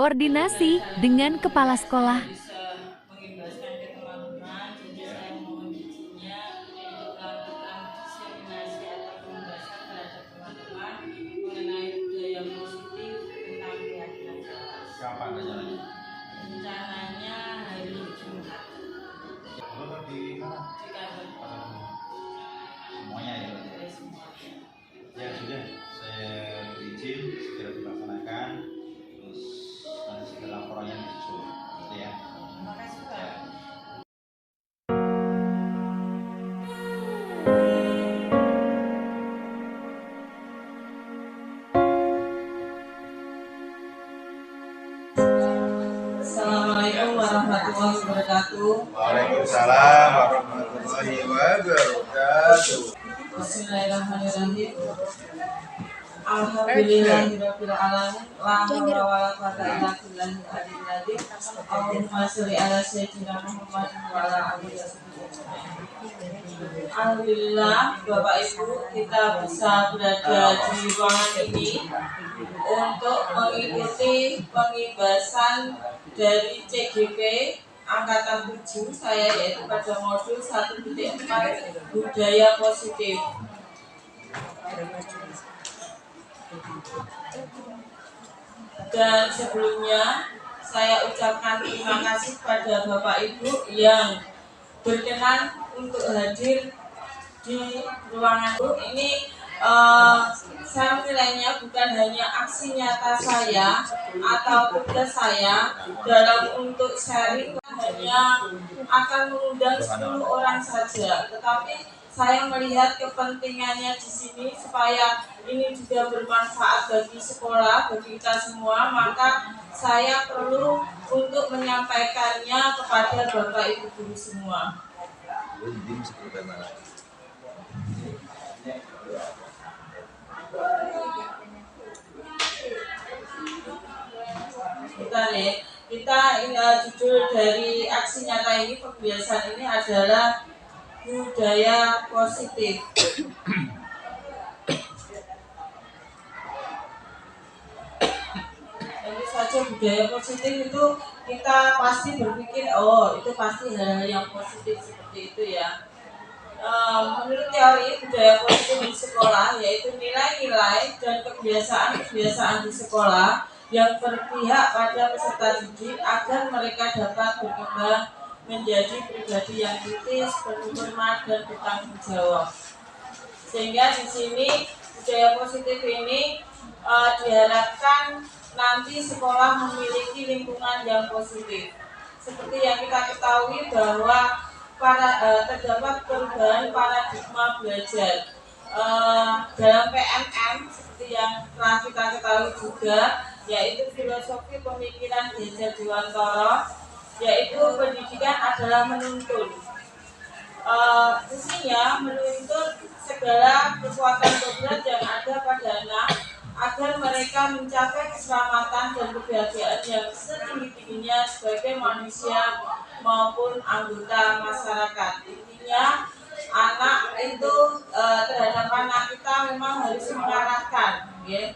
berkoordinasi dengan kepala sekolah. Mengimbaskan ke teman-teman, jadi saya mohon izinnya untuk melakukan diseminasi atau pembahasan terhadap teman-teman mengenai budaya positif tentang keyakinan kelas. Kapan rencananya? Rencananya hari Jumat. Di mana? Di kantor. Semuanya ya? Semuanya. Ya sudah, saya izin segera dilaksanakan, terus nanti segera laporannya disusul, gitu ya. Terima kasih Pak. Assalamualaikum warahmatullahi wabarakatuh. Waalaikumsalam warahmatullahi wabarakatuh. Bismillahirrahmanirrahim. Alhamdulillahirabbil alamin. La haula wala quwwata illa billahil aliyyil azim. Allahumma sholli ala sayyidina Muhammad wa ala alihi wasallam. Alhamdulillah Bapak Ibu, kita bisa berada di ruangan ini untuk mengikuti pengibasan dari CGP Angkatan 7 saya, yaitu pada modul 1.4 budaya positif. Dan sebelumnya saya ucapkan terima kasih pada Bapak Ibu yang berkenan untuk hadir di ruangan ini. Saya menilainya bukan hanya aksi nyata saya atau tugas saya dalam untuk sharing, hanya akan mengundang 10 orang saja, tetapi saya melihat kepentingannya di sini supaya ini juga bermanfaat bagi sekolah, bagi kita semua, maka saya perlu untuk menyampaikannya kepada Bapak Ibu guru semua. Kita judul dari aksi nyata ini, pembiasan ini adalah budaya positif. Tentu saja budaya positif itu kita pasti berpikir, oh itu pasti hal-hal yang positif seperti itu ya. Menurut teori budaya positif di sekolah, yaitu nilai-nilai dan kebiasaan-kebiasaan di sekolah yang berpihak pada peserta didik agar mereka dapat berkembang menjadi pribadi yang kritis, berhormat dan bertanggung jawab. Sehingga di sini budaya positif ini diharapkan nanti sekolah memiliki lingkungan yang positif. Seperti yang kita ketahui bahwa terdapat perubahan paradigma belajar dalam PNM seperti yang telah kita ketahui juga, yaitu filosofi pemikiran Djajah Dewantara, yaitu pendidikan adalah menuntun. Fungsinya menuntut segala kekuatan kodrat yang ada pada anak agar mereka mencapai keselamatan dan kebahagiaan yang setinggi-tingginya sebagai manusia maupun anggota masyarakat. Intinya anak itu terhadap anak kita memang harus mengarahkan, ya.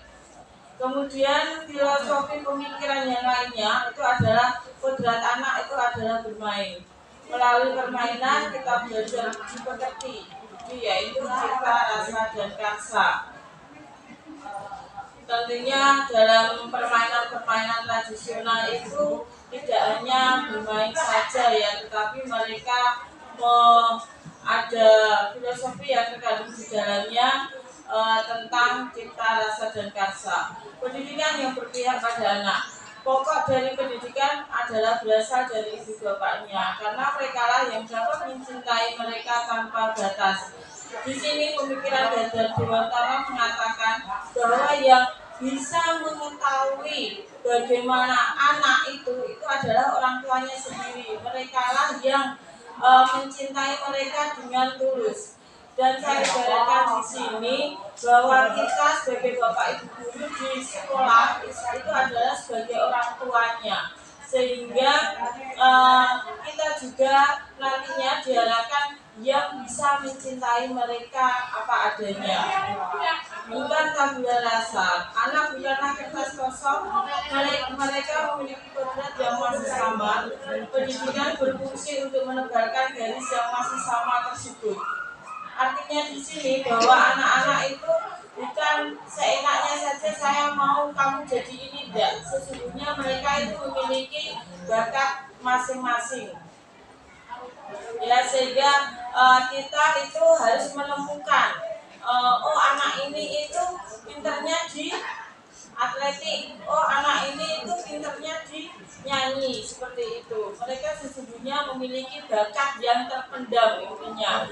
Kemudian filosofi pemikiran yang lainnya itu adalah kodrat anak itu adalah bermain. Melalui permainan kita belajar dimengerti, yaitu cita, rasa, dan karsa. Tentunya dalam permainan-permainan tradisional itu tidak hanya bermain saja ya, tetapi mereka ada filosofi yang terkandung di dalamnya tentang cipta, rasa, dan karsa. Pendidikan yang berpihak pada anak. Pokok dari pendidikan adalah berasal dari ibu bapaknya, karena mereka lah yang dapat mencintai mereka tanpa batas. Di sini pemikiran Djajah Dewantara mengatakan bahwa yang bisa mengetahui bagaimana anak itu adalah orang tuanya sendiri. Mereka lah yang mencintai mereka dengan tulus. Dan saya ibaratkan di sini bahwa kita sebagai bapak ibu guru di sekolah itu adalah sebagai orang tuanya, sehingga kita juga nantinya diharapkan yang bisa mencintai mereka apa adanya, bukan tabula rasa. Anak bukanlah kertas kosong, mereka memiliki kodrat yang masih sama, pendidikan berfungsi untuk menebalkan garis yang masih sama tersebut. Artinya di sini bahwa anak-anak itu bukan seenaknya saja saya mau kamu jadi ini, tidak. Sesungguhnya mereka itu memiliki bakat masing-masing. Ya, sehingga kita itu harus menemukan oh anak ini itu pinternya di atletik, oh anak ini itu pinternya di nyanyi, seperti itu. Mereka sesungguhnya memiliki bakat yang terpendam intinya.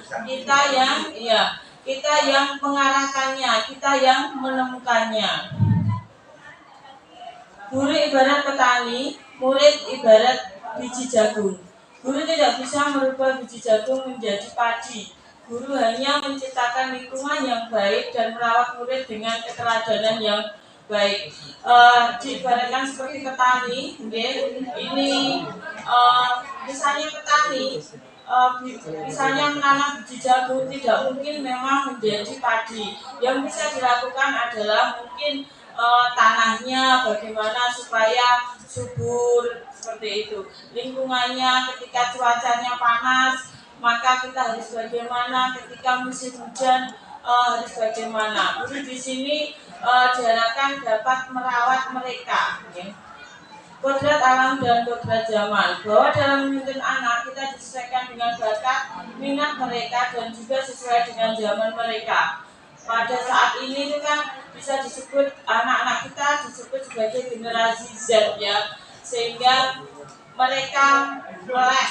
Kita yang mengarahkannya, kita yang menemukannya. Guru ibarat petani, murid ibarat biji jagung. Guru tidak bisa merubah biji jagung menjadi padi. Guru hanya menciptakan lingkungan yang baik dan merawat murid dengan keteladanan yang baik. Diibaratkan seperti petani, ini misalnya petani, misalnya menanam biji jagung tidak mungkin memang menjadi padi. Yang bisa dilakukan adalah mungkin tanahnya bagaimana supaya subur, seperti itu. Lingkungannya ketika cuacanya panas, maka kita harus bagaimana, ketika musim hujan harus bagaimana. Guru di sini diharapkan dapat merawat mereka. Kodrat alam dan kodrat zaman, bahwa dalam memimpin anak kita disesuaikan dengan bakat, minat mereka dan juga sesuai dengan zaman mereka. Pada saat ini itu kan bisa disebut anak-anak kita disebut sebagai generasi Z, ya, sehingga mereka melek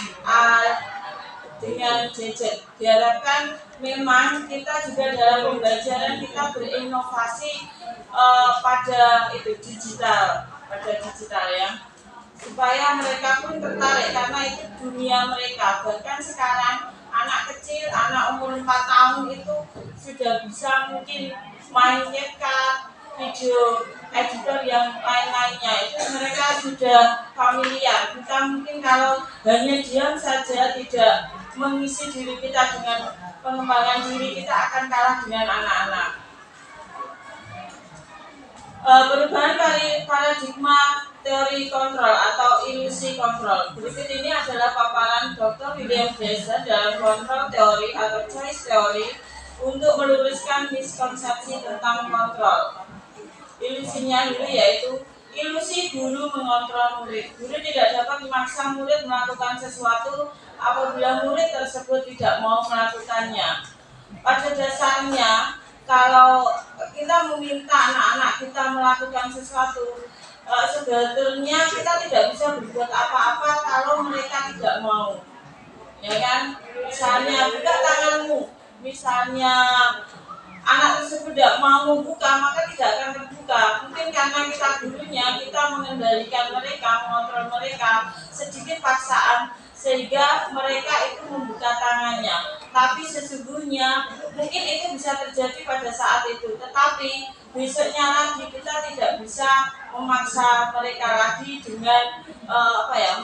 dengan gadget. Diharapkan memang kita juga dalam pembelajaran kita berinovasi pada digital ya, supaya mereka pun tertarik karena itu dunia mereka. Bahkan sekarang anak kecil, anak umur 4 tahun itu sudah bisa mungkin main CapCut, video editor yang lain-lainnya, itu mereka sudah familiar. Kita mungkin kalau hanya diam saja tidak mengisi diri kita dengan pengembangan diri, kita akan kalah dengan anak-anak. Perubahan paradigma teori kontrol atau ilusi kontrol. Berikut ini adalah paparan Dr. William Jason dalam kontrol teori atau choice teori untuk meluruskan miskonsepsi tentang kontrol. Ilusinya dulu yaitu ilusi guru mengontrol murid. Guru tidak dapat memaksa murid melakukan sesuatu apabila murid tersebut tidak mau melakukannya. Pada dasarnya, kalau kita meminta anak-anak kita melakukan sesuatu, sebetulnya kita tidak bisa berbuat apa-apa kalau mereka tidak mau. Ya kan? Misalnya buka tanganmu, misalnya anak tersebut tidak mau membuka, maka tidak akan terbuka. Mungkin karena kita gurunya, kita mengendalikan mereka, mengontrol mereka, sedikit paksaan sehingga mereka itu membuka tangannya. Tapi sesungguhnya mungkin itu bisa terjadi pada saat itu, tetapi besoknya lagi kita tidak bisa memaksa mereka lagi dengan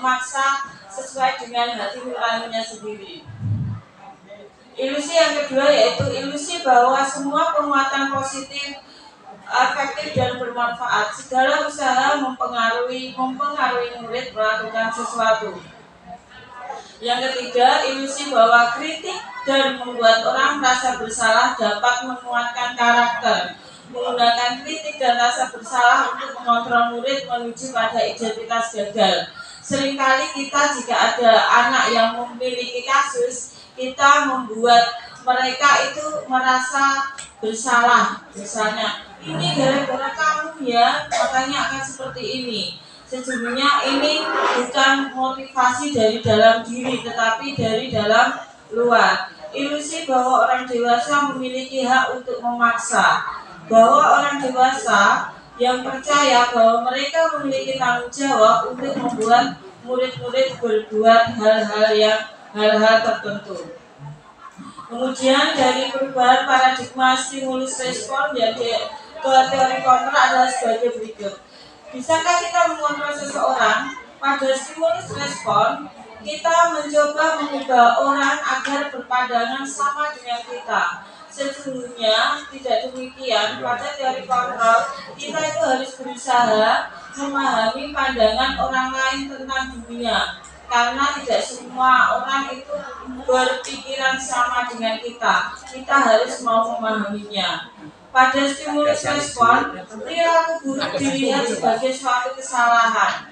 memaksa sesuai dengan hati nuraninya sendiri. Ilusi yang kedua yaitu ilusi bahwa semua penguatan positif, efektif dan bermanfaat. Segala usaha mempengaruhi murid melakukan sesuatu. Yang ketiga, ilusi bahwa kritik dan membuat orang merasa bersalah dapat menguatkan karakter. Menggunakan kritik dan rasa bersalah untuk mengontrol murid menuju pada identitas gagal. Seringkali kita jika ada anak yang memiliki kasus, kita membuat mereka itu merasa bersalah. Misalnya, ini gara-gara kamu ya, makanya akan seperti ini. Sesungguhnya ini bukan motivasi dari dalam diri, tetapi dari dalam luar. Ilusi bahwa orang dewasa memiliki hak untuk memaksa. Bahwa orang dewasa yang percaya bahwa mereka memiliki tanggung jawab untuk membuat murid-murid berbuat hal-hal tertentu. Kemudian dari perubahan paradigma stimulus respon jadi ke teori kontrol adalah sebagai berikut. Bisakah kita mengontrol seseorang? Pada stimulus respon, kita mencoba mengubah orang agar berpandangan sama dengan kita. Sesungguhnya tidak demikian. Pada teori kontrol, kita itu harus berusaha memahami pandangan orang lain tentang dunia, karena tidak semua orang itu berpikiran sama dengan kita. Kita harus mau memahaminya. Pada stimulus respon, perilaku buruk dilihat sebagai suatu kesalahan.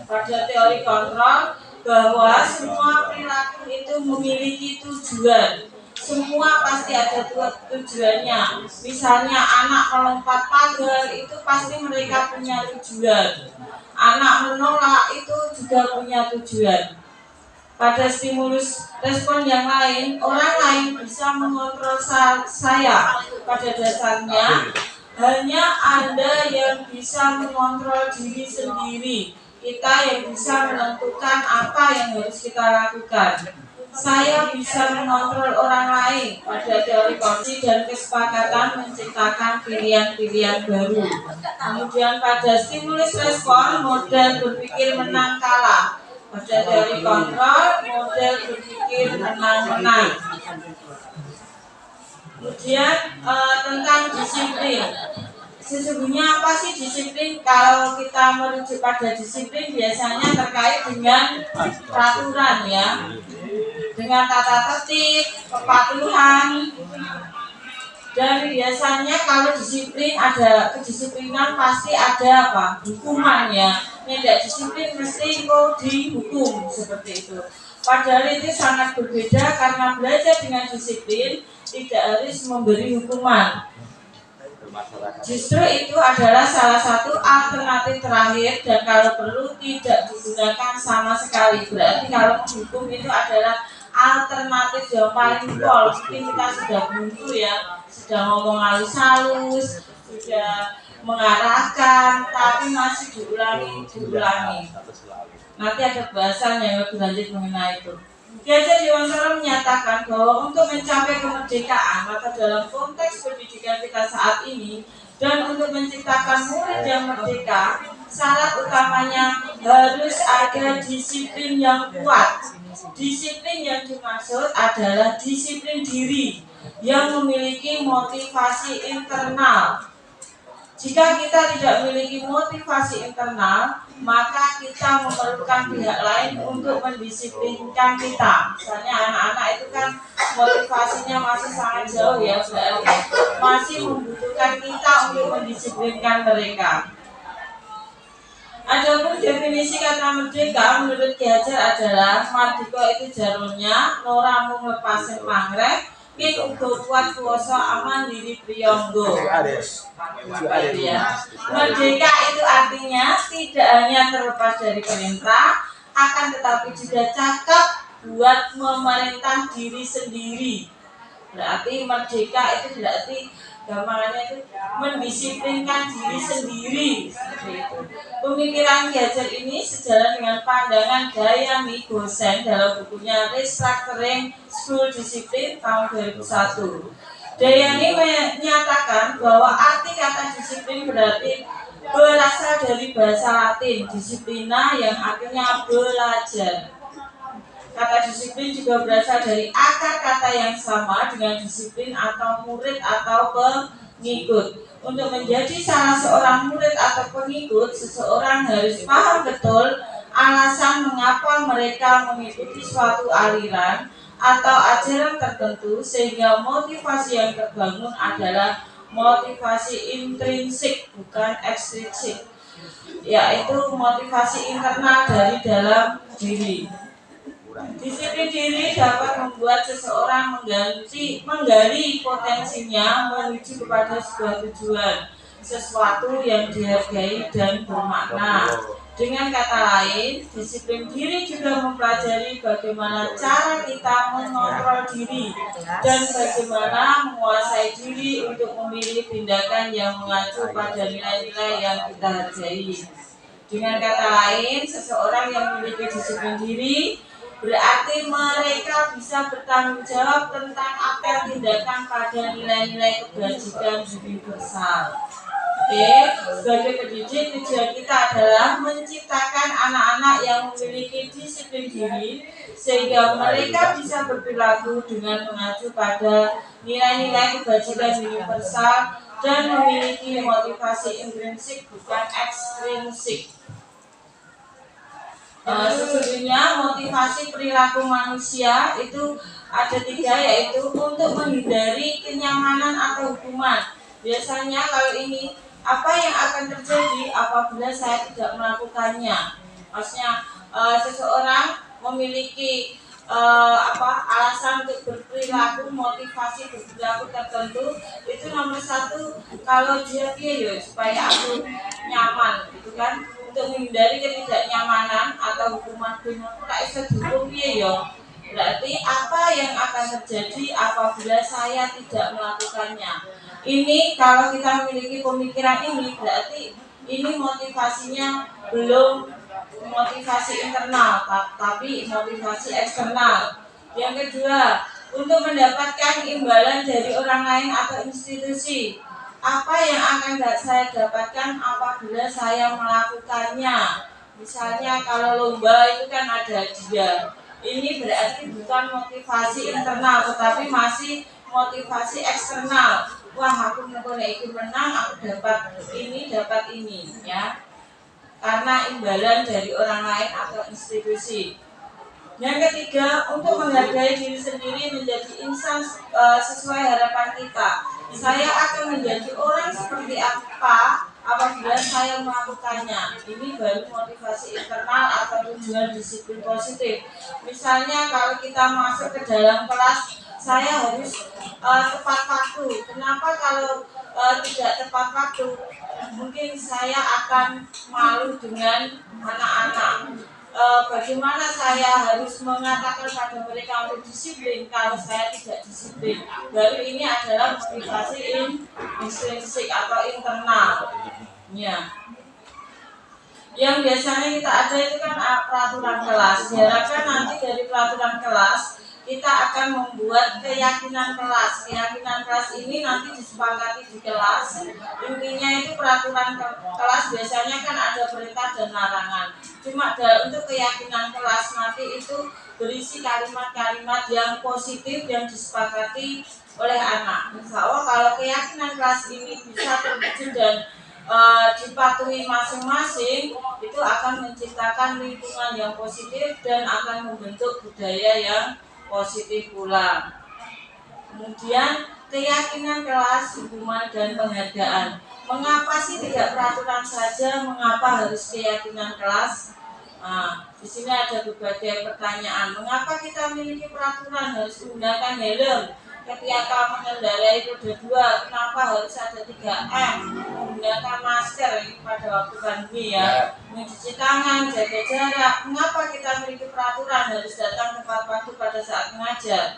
Pada teori kontrol, bahwa semua perilaku itu memiliki tujuan. Semua pasti ada tujuannya. Misalnya anak melompat pagar itu pasti mereka punya tujuan. Anak menolak itu juga punya tujuan. Pada stimulus respon yang lain, orang lain bisa mengontrol saya. Pada dasarnya, hanya Anda yang bisa mengontrol diri sendiri. Kita yang bisa menentukan apa yang harus kita lakukan. Saya bisa mengontrol orang lain. Pada teori kongsi dan kesepakatan menciptakan pilihan-pilihan baru. Kemudian pada stimulus respon, model berpikir menang kalah. Pada teori kontrol, model berpikir menang-menang. Kemudian tentang disiplin. Sesungguhnya apa sih disiplin? Kalau kita merujuk pada disiplin biasanya terkait dengan peraturan ya, dengan tata tertib, kepatuhan. Dan biasanya kalau disiplin ada kedisiplinan pasti ada apa? Hukuman ya. Tidak disiplin mesti dihukum seperti itu. Padahal itu sangat berbeda karena belajar dengan disiplin tidak harus memberi hukuman. Justru itu adalah salah satu alternatif terakhir dan kalau perlu tidak digunakan sama sekali. Berarti kalau menghukum itu adalah alternatif yang paling pol. Mungkin kita sudah buntu ya, sudah ngomong halus-halus, sudah mengarahkan, tapi masih diulangi. Nanti ada bahasan yang lebih lanjut mengenai itu. Gajah Dewantara menyatakan bahwa untuk mencapai kemerdekaan maka dalam konteks pendidikan kita saat ini dan untuk menciptakan murid yang merdeka, syarat utamanya harus ada disiplin yang kuat. Disiplin yang dimaksud adalah disiplin diri yang memiliki motivasi internal. Jika kita tidak memiliki motivasi internal, maka kita memerlukan pihak lain untuk mendisiplinkan kita. Misalnya anak-anak itu kan motivasinya masih sangat jauh ya, berarti masih membutuhkan kita untuk mendisiplinkan mereka. Adapun definisi kata merdeka menurut Ki Hajar adalah mardika itu jarulnya ora mung lepasen pangreh ing uga kuat kuwasa aman diri priyangga. Ya. Merdeka itu artinya tidak hanya terlepas dari perintah, akan tetapi juga cakap buat memerintah diri sendiri. Berarti merdeka itu berarti gampangannya itu mendisiplinkan diri sendiri. Itu. Pemikiran Ki Hajar ini sejalan dengan pandangan Dayani Gosen dalam bukunya Restructuring School Discipline tahun 2001. Dayani menyatakan bahwa arti kata disiplin berarti berasal dari bahasa Latin disiplina yang artinya belajar. Kata disiplin juga berasal dari akar kata yang sama dengan disiplin atau murid atau pengikut. Untuk menjadi salah seorang murid atau pengikut, seseorang harus paham betul alasan mengapa mereka mengikuti suatu aliran atau ajaran tertentu, sehingga motivasi yang terbangun adalah motivasi intrinsik bukan ekstrinsik, yaitu motivasi internal dari dalam diri. Disiplin diri dapat membuat seseorang menggali potensinya menuju kepada sebuah tujuan, sesuatu yang dihargai dan bermakna. Dengan kata lain, disiplin diri juga mempelajari bagaimana cara kita mengontrol diri dan bagaimana menguasai diri untuk memilih tindakan yang mengacu pada nilai-nilai yang kita hargai. Dengan kata lain, seseorang yang memiliki disiplin diri berarti mereka bisa bertanggung jawab tentang apel tindakan pada nilai-nilai kebajikan universal. Oke, sebagai pendidik tujuan kita adalah menciptakan anak-anak yang memiliki disiplin diri sehingga mereka bisa berperilaku dengan mengacu pada nilai-nilai kebajikan universal dan memiliki motivasi intrinsik bukan ekstrinsik. Sesungguhnya motivasi perilaku manusia itu ada 3, yaitu untuk menghindari kenyamanan atau hukuman. Biasanya kalau ini, apa yang akan terjadi apabila saya tidak melakukannya? Maksudnya seseorang memiliki alasan untuk berperilaku, motivasi berperilaku tertentu, itu nomor 1, kalau dia supaya aku nyaman, gitu kan, untuk menghindari ketidaknyamanan atau hukuman dunia tak bisa dihukum berarti apa yang akan terjadi apabila saya tidak melakukannya. Ini kalau kita memiliki pemikiran ini, berarti ini motivasinya belum motivasi internal, tapi motivasi eksternal. Yang kedua, untuk mendapatkan imbalan dari orang lain atau institusi. Apa yang akan saya dapatkan apabila saya melakukannya? Misalnya kalau lomba itu kan ada hadiah. Ini berarti bukan motivasi internal, tetapi masih motivasi eksternal. Wah, aku itu menang, aku dapat ini, ya. Karena imbalan dari orang lain atau institusi. Yang ketiga, untuk menghargai diri sendiri menjadi insan sesuai harapan kita. Saya akan menjadi orang seperti apa apabila saya melakukannya. Ini baru motivasi internal atau tujuan disiplin positif. Misalnya kalau kita masuk ke dalam kelas, saya harus tepat waktu. Kenapa kalau tidak tepat waktu? Mungkin saya akan malu dengan anak-anak. Bagaimana saya harus mengatakan pada mereka untuk disiplin kalau saya tidak disiplin. Baru ini adalah motivasi intrinsik atau internal. Ya. Yang biasanya kita ada itu kan peraturan kelas. Diharapkan nanti dari peraturan kelas kita akan membuat keyakinan kelas. Keyakinan kelas ini nanti disepakati di kelas. Intinya itu peraturan kelas biasanya kan ada perintah dan larangan. Cuma untuk keyakinan kelas nanti itu berisi kalimat-kalimat yang positif yang disepakati oleh anak. Insya Allah kalau keyakinan kelas ini bisa terwujud dan dipatuhi masing-masing, itu akan menciptakan lingkungan yang positif dan akan membentuk budaya yang positif pula. Kemudian keyakinan kelas, hukuman dan penghargaan. Mengapa sih tidak peraturan saja? Mengapa harus keyakinan kelas? Di sini ada berbagai pertanyaan. Mengapa kita memiliki peraturan harus menggunakan helm ketika mengendarai roda 2? Kenapa harus ada 3M? Menggunakan masker pada waktu pandemi ya. Mencuci tangan, jaga jarak. Mengapa kita memiliki peraturan harus datang tepat waktu pada saat mengajar?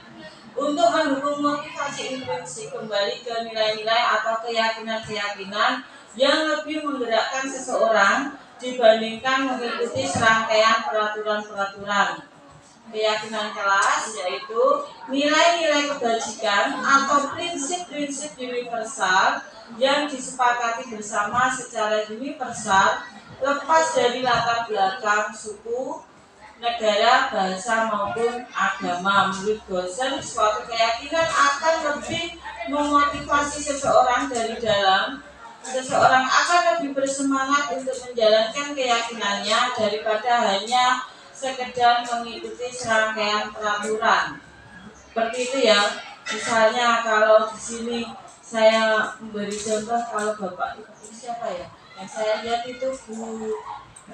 Untuk mendukung motivasi intrinsik, kembali ke nilai-nilai atau keyakinan-keyakinan yang lebih menggerakkan seseorang dibandingkan mengikuti serangkaian peraturan-peraturan. Keyakinan kelas yaitu nilai-nilai kebajikan atau prinsip-prinsip universal yang disepakati bersama secara universal, lepas dari latar belakang suku, negara, bahasa maupun agama. Menurut Gosen, suatu keyakinan akan lebih memotivasi seseorang dari dalam. Seseorang akan lebih bersemangat untuk menjalankan keyakinannya daripada hanya sekedar mengikuti serangkaian peraturan. Seperti itu ya. Misalnya kalau di sini saya memberi contoh, kalau Bapak itu siapa ya? Yang saya lihat itu Bu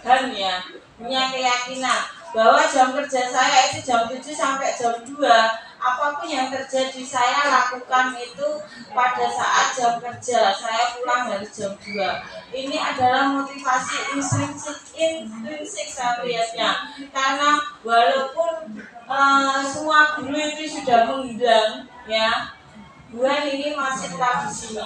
Dan ya, punya keyakinan bahwa jam kerja saya itu jam 7 sampai jam 2. Apapun yang terjadi saya lakukan itu pada saat jam kerja. Saya pulang dari jam 2. Ini adalah motivasi intrinsik saya lihatnya. Karena walaupun semua guru itu sudah menghilang ya, bukan ini masih tetap di sini.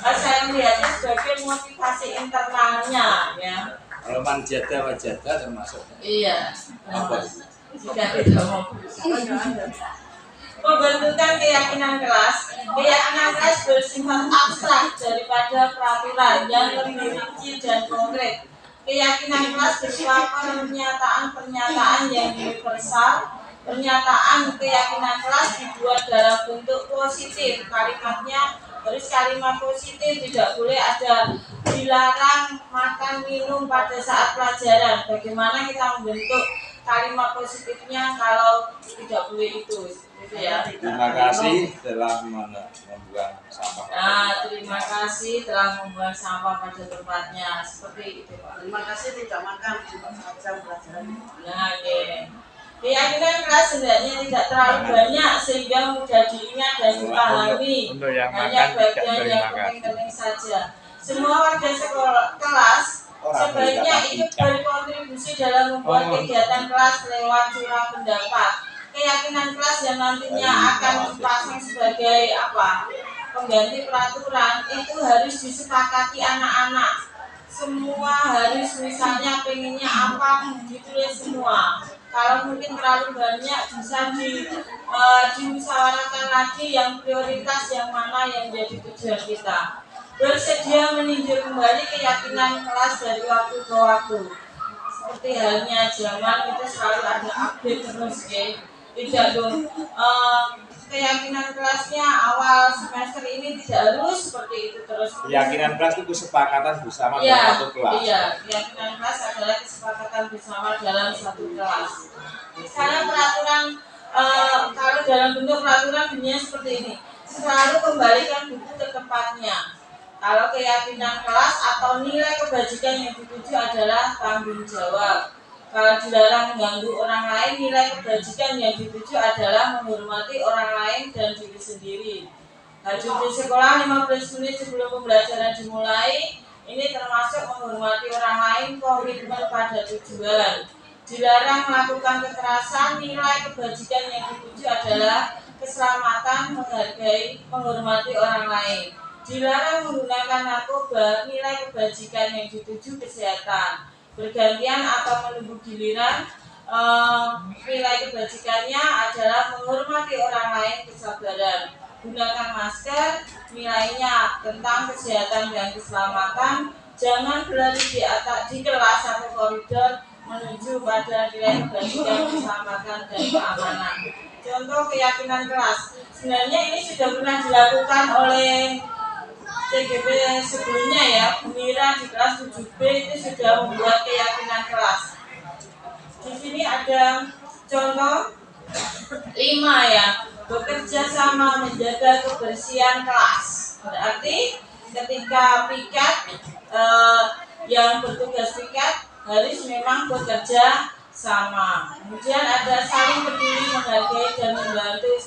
Saya melihatnya sebagai motivasi internalnya ya. Kalau manjada termasuk. Iya. Apa? Jika tidak mau pembentukan keyakinan kelas. Keyakinan kelas bersifat abstrak daripada peraturan yang lebih rinci dan konkret. Keyakinan kelas berupa pernyataan-pernyataan yang universal. Pernyataan keyakinan kelas dibuat dalam bentuk positif. Kalimatnya Terus kalimat positif, tidak boleh ada dilarang makan minum pada saat pelajaran. Bagaimana kita membentuk kalimat positifnya kalau tidak boleh itu, gitu ya. Terima kasih telah membuang sampah. Nah, terima kasih telah membuang sampah pada tempatnya, seperti itu, Pak. Terima kasih tidak makan di jam pelajaran. Nah, oke. Keyakinan kelas sebenarnya tidak terlalu banyak sehingga mudah diingat dan dipahami. Untuk yang Hanya makan bagian tidak yang terima kasih. penting-penting saja. Semua warga sekolah kelas sebaiknya ikut berkontribusi dalam membuat kegiatan kelas lewat curah pendapat. Keyakinan kelas yang nantinya akan dipasang sebagai apa? Pengganti peraturan itu harus disepakati anak-anak. Semua harus misalnya pengennya apa ditulis semua. Kalau mungkin terlalu banyak bisa dimusyawarahkan lagi yang prioritas yang mana yang jadi tujuan kita. Bersedia meninjau kembali keyakinan kelas dari waktu ke waktu. Seperti halnya zaman itu selalu ada update terus ya. Tidak dong. Keyakinan kelasnya awal semester ini tidak harus seperti itu terus. Keyakinan kelas itu kesepakatan bersama dalam Iya, satu kelas. iya, keyakinan kelas adalah kesepakatan bersama dalam satu kelas. Misalnya peraturan, kalau dalam bentuk peraturan bunyinya seperti ini, selalu kembalikan buku ke tempatnya. Kalau keyakinan kelas atau nilai kebajikan yang dituju adalah tanggung jawab. Kalau dilarang mengganggu orang lain, nilai kebajikan yang dituju adalah menghormati orang lain dan diri sendiri. Hadir di sekolah 15 menit sebelum pembelajaran dimulai, ini termasuk menghormati orang lain, komitmen pada tujuan. Dilarang melakukan kekerasan, nilai kebajikan yang dituju adalah keselamatan, menghargai, menghormati orang lain. Dilarang menggunakan narkoba, nilai kebajikan yang dituju kesehatan. Bergantian atau menunggu giliran, nilai kebajikannya adalah menghormati orang lain, kesabaran. Gunakan masker, nilainya tentang kesehatan dan keselamatan. Jangan berlari di kelas atau koridor menuju pada nilai kebajikan, keselamatan dan keamanan. Contoh keyakinan kelas. Sebenarnya ini sudah pernah dilakukan oleh CGP sebelumnya ya. Bu Mira di kelas 7B itu sudah membuat keyakinan kelas. Di sini ada contoh 5 ya. Bekerja sama menjaga kebersihan kelas. Berarti ketika piket yang bertugas piket harus memang bekerja sama. Kemudian ada saling peduli, menghargai dan membantu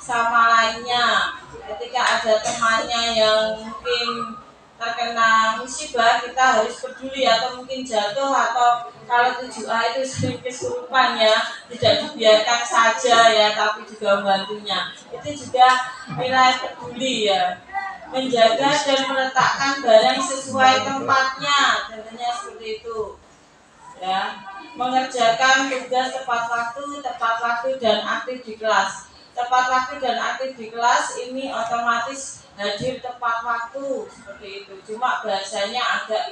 sama lainnya. Ketika ada temannya yang mungkin terkena musibah, kita harus peduli atau mungkin jatuh atau kalau 7A itu sering kesurupan ya, tidak dibiarkan saja ya, tapi juga membantunya. Itu juga nilai peduli ya. Menjaga dan meletakkan barang sesuai tempatnya, contohnya seperti itu. Ya, mengerjakan tugas tepat waktu dan aktif di kelas. Tepat waktu dan aktif di kelas ini otomatis hadir tepat waktu seperti itu. Cuma bahasanya agak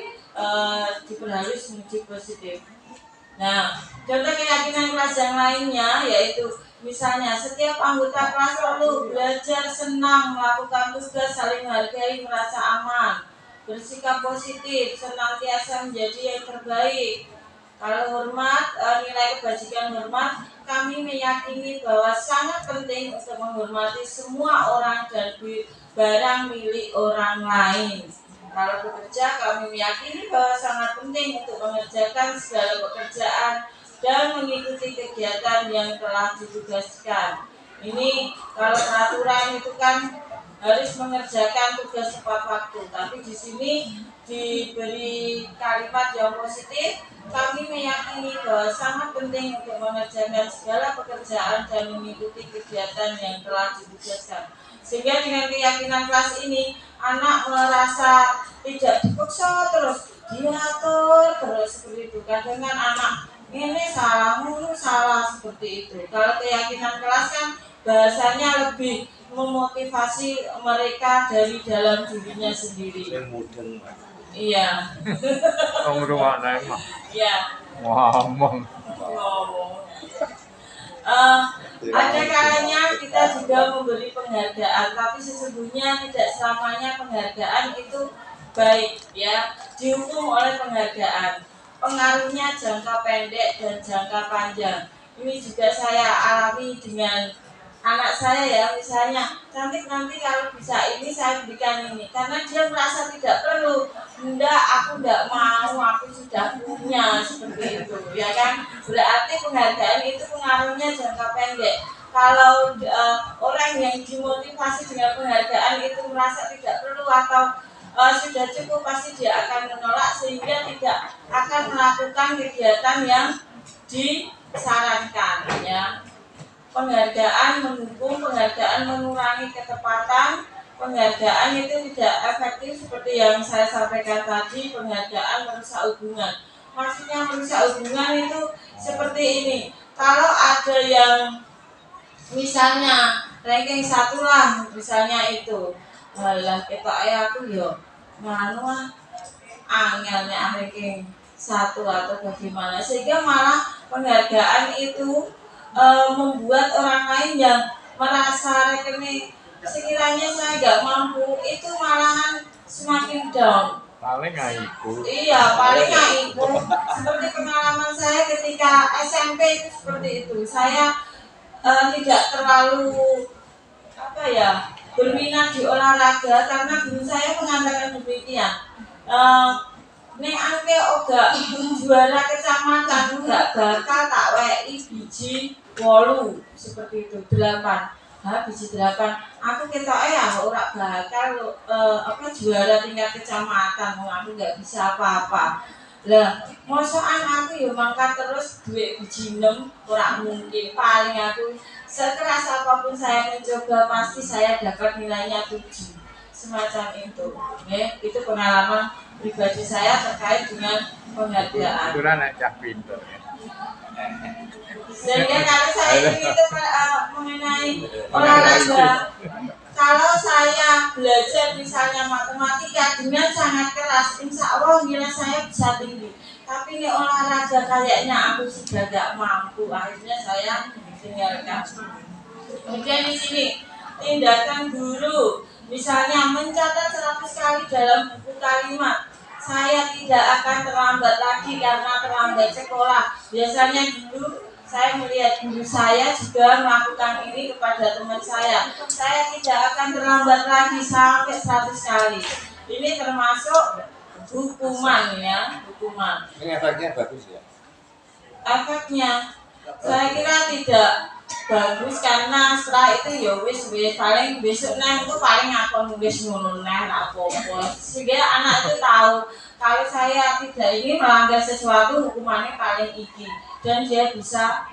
diperhalus menuju positif. Nah, contoh keyakinan kelas yang lainnya yaitu misalnya setiap anggota kelas perlu belajar senang, melakukan tugas, saling menghargai, merasa aman, bersikap positif, senantiasa menjadi yang terbaik. Kalau hormat, nilai kebajikan hormat, kami meyakini bahwa sangat penting untuk menghormati semua orang dan barang milik orang lain. Kalau bekerja, kami meyakini bahwa sangat penting untuk mengerjakan segala pekerjaan dan mengikuti kegiatan yang telah ditugaskan. Ini kalau peraturan itu kan harus mengerjakan tugas tepat waktu, tapi di sini diberi kalimat yang positif. Kami meyakini bahwa sangat penting untuk mengerjakan segala pekerjaan dan mengikuti kegiatan yang telah ditugaskan. Sehingga dengan keyakinan kelas ini, anak merasa tidak dipaksa terus, diatur terus seperti itu. Kadang kan anak ini salah, salah seperti itu. Kalau keyakinan kelas kan bahasanya lebih memotivasi mereka dari dalam dirinya sendiri. Iya. Om rumah lain mah. Iya. Ngomong. Ngomong. Ada kalanya kita juga memberi penghargaan, tapi sesungguhnya tidak selamanya penghargaan itu baik, ya. Dihukum oleh penghargaan. Pengaruhnya jangka pendek dan jangka panjang. Ini juga saya alami dengan anak saya, ya. Misalnya, cantik nanti kalau bisa ini saya berikan ini, karena dia merasa tidak perlu. Enggak, aku enggak mau, aku sudah punya, seperti itu, ya kan? Berarti penghargaan itu pengaruhnya jangka pendek. Kalau orang yang dimotivasi dengan penghargaan itu merasa tidak perlu atau sudah cukup, pasti dia akan menolak sehingga tidak akan melakukan kegiatan yang disarankan, ya. Penghargaan mendukung, penghargaan mengurangi ketepatan. Penghargaan itu tidak efektif seperti yang saya sampaikan tadi. Penghargaan merusak hubungan. Maksudnya merusak hubungan itu seperti ini. Kalau ada yang misalnya ranking 1 lah, misalnya itu, halah kita aku yo nganu angelnya ranking 1 atau bagaimana, sehingga malah penghargaan itu membuat orang lain yang merasa rekening sekiranya saya nggak mampu itu malahan semakin down. Paling nggak ikut. Iya, paling nggak ikut. Seperti pengalaman saya ketika SMP itu seperti itu. Saya tidak terlalu berminat di olahraga karena guru saya mengatakan demikian. Nek angke oga juara kecamatan gak bakal tak wei biji 8 seperti itu 8. Biji 8. Aku ketoke ya ora bakal juara tingkat kecamatan, aku gak bisa apa-apa. Lah, mosokan aku ya mangkat terus duit biji 6 ora mungkin. Paling aku sekeras apapun saya mencoba pasti saya dapat nilainya 7. Semacam itu. Itu pengalaman pribadi saya terkait dengan penghargaan. Kurang cah pinter ya. Sehingga kalau saya itu mengenai olahraga, kalau saya belajar misalnya matematika dengan sangat keras, insya Allah nilai saya bisa tinggi. Tapi ini olahraga kayaknya aku sudah gak mampu, akhirnya saya tinggalkan. Kemudian di sini tindakan guru, misalnya mencatat 100 kali dalam buku kalimat. Saya tidak akan terlambat lagi karena terlambat sekolah. Biasanya dulu saya melihat guru saya juga melakukan ini kepada teman saya. Saya tidak akan terlambat lagi sampai 100 kali. Ini termasuk hukuman, ya, hukuman. Ini efeknya bagus ya? Efeknya saya kira tidak bagus karena setelah itu ya wis paling besok neng itu paling aku wis ngono neh apa-apa. Sehingga anak itu tahu kalau saya tidak ini melanggar sesuatu hukumannya paling iki dan dia bisa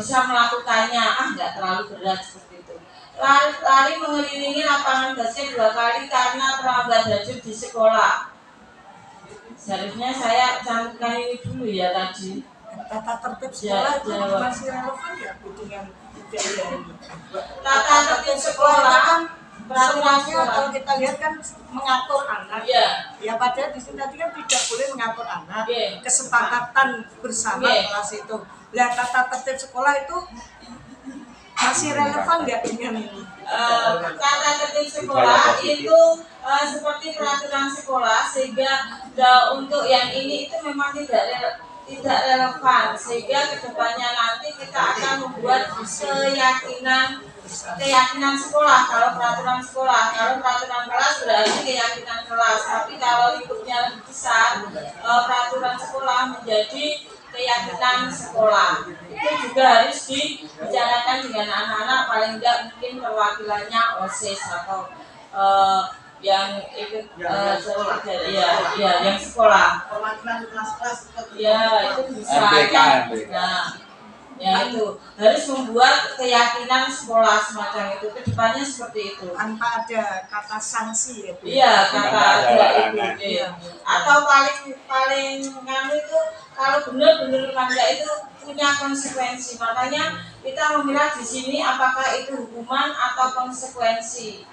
melakukannya nggak terlalu berat seperti itu. Lari mengelilingi lapangan basket 2 kali karena terlambat hadir di sekolah. Seharusnya saya cantumkan ini dulu ya tadi. Tata tertib sekolah itu masih relevan ya dengan budaya ini. Tata tertib sekolah kan semuanya kalau kita lihat kan mengatur anak. Ya. Ya padahal di sini tadi kan tidak boleh mengatur anak. Yeah. Kesepakatan bersama kelas itu. Nah, tata tertib sekolah itu masih relevan nggak dengan ini? Tata tertib sekolah itu seperti peraturan sekolah, sehingga untuk yang ini itu memang tidak relevan, sehingga kedepannya nanti kita akan membuat keyakinan sekolah. Kalau peraturan sekolah, kalau peraturan kelas berarti keyakinan kelas, tapi kalau lingkupnya lebih besar, peraturan sekolah menjadi keyakinan sekolah. Itu juga harus dibicarakan dengan anak-anak, paling tidak mungkin perwakilannya OSIS atau yang ikut yang sekolah. Perwakilan kelas-kelas Ya, itu bisa. Nah, ya itu harus membuat keyakinan sekolah semacam itu. Kedepannya seperti itu. tanpa ada kata sanksi ya. Iya, kata ada itu. Iya. Atau paling nganu itu kalau benar-benar melanggar itu punya konsekuensi. Makanya kita memilah di sini apakah itu hukuman atau konsekuensi.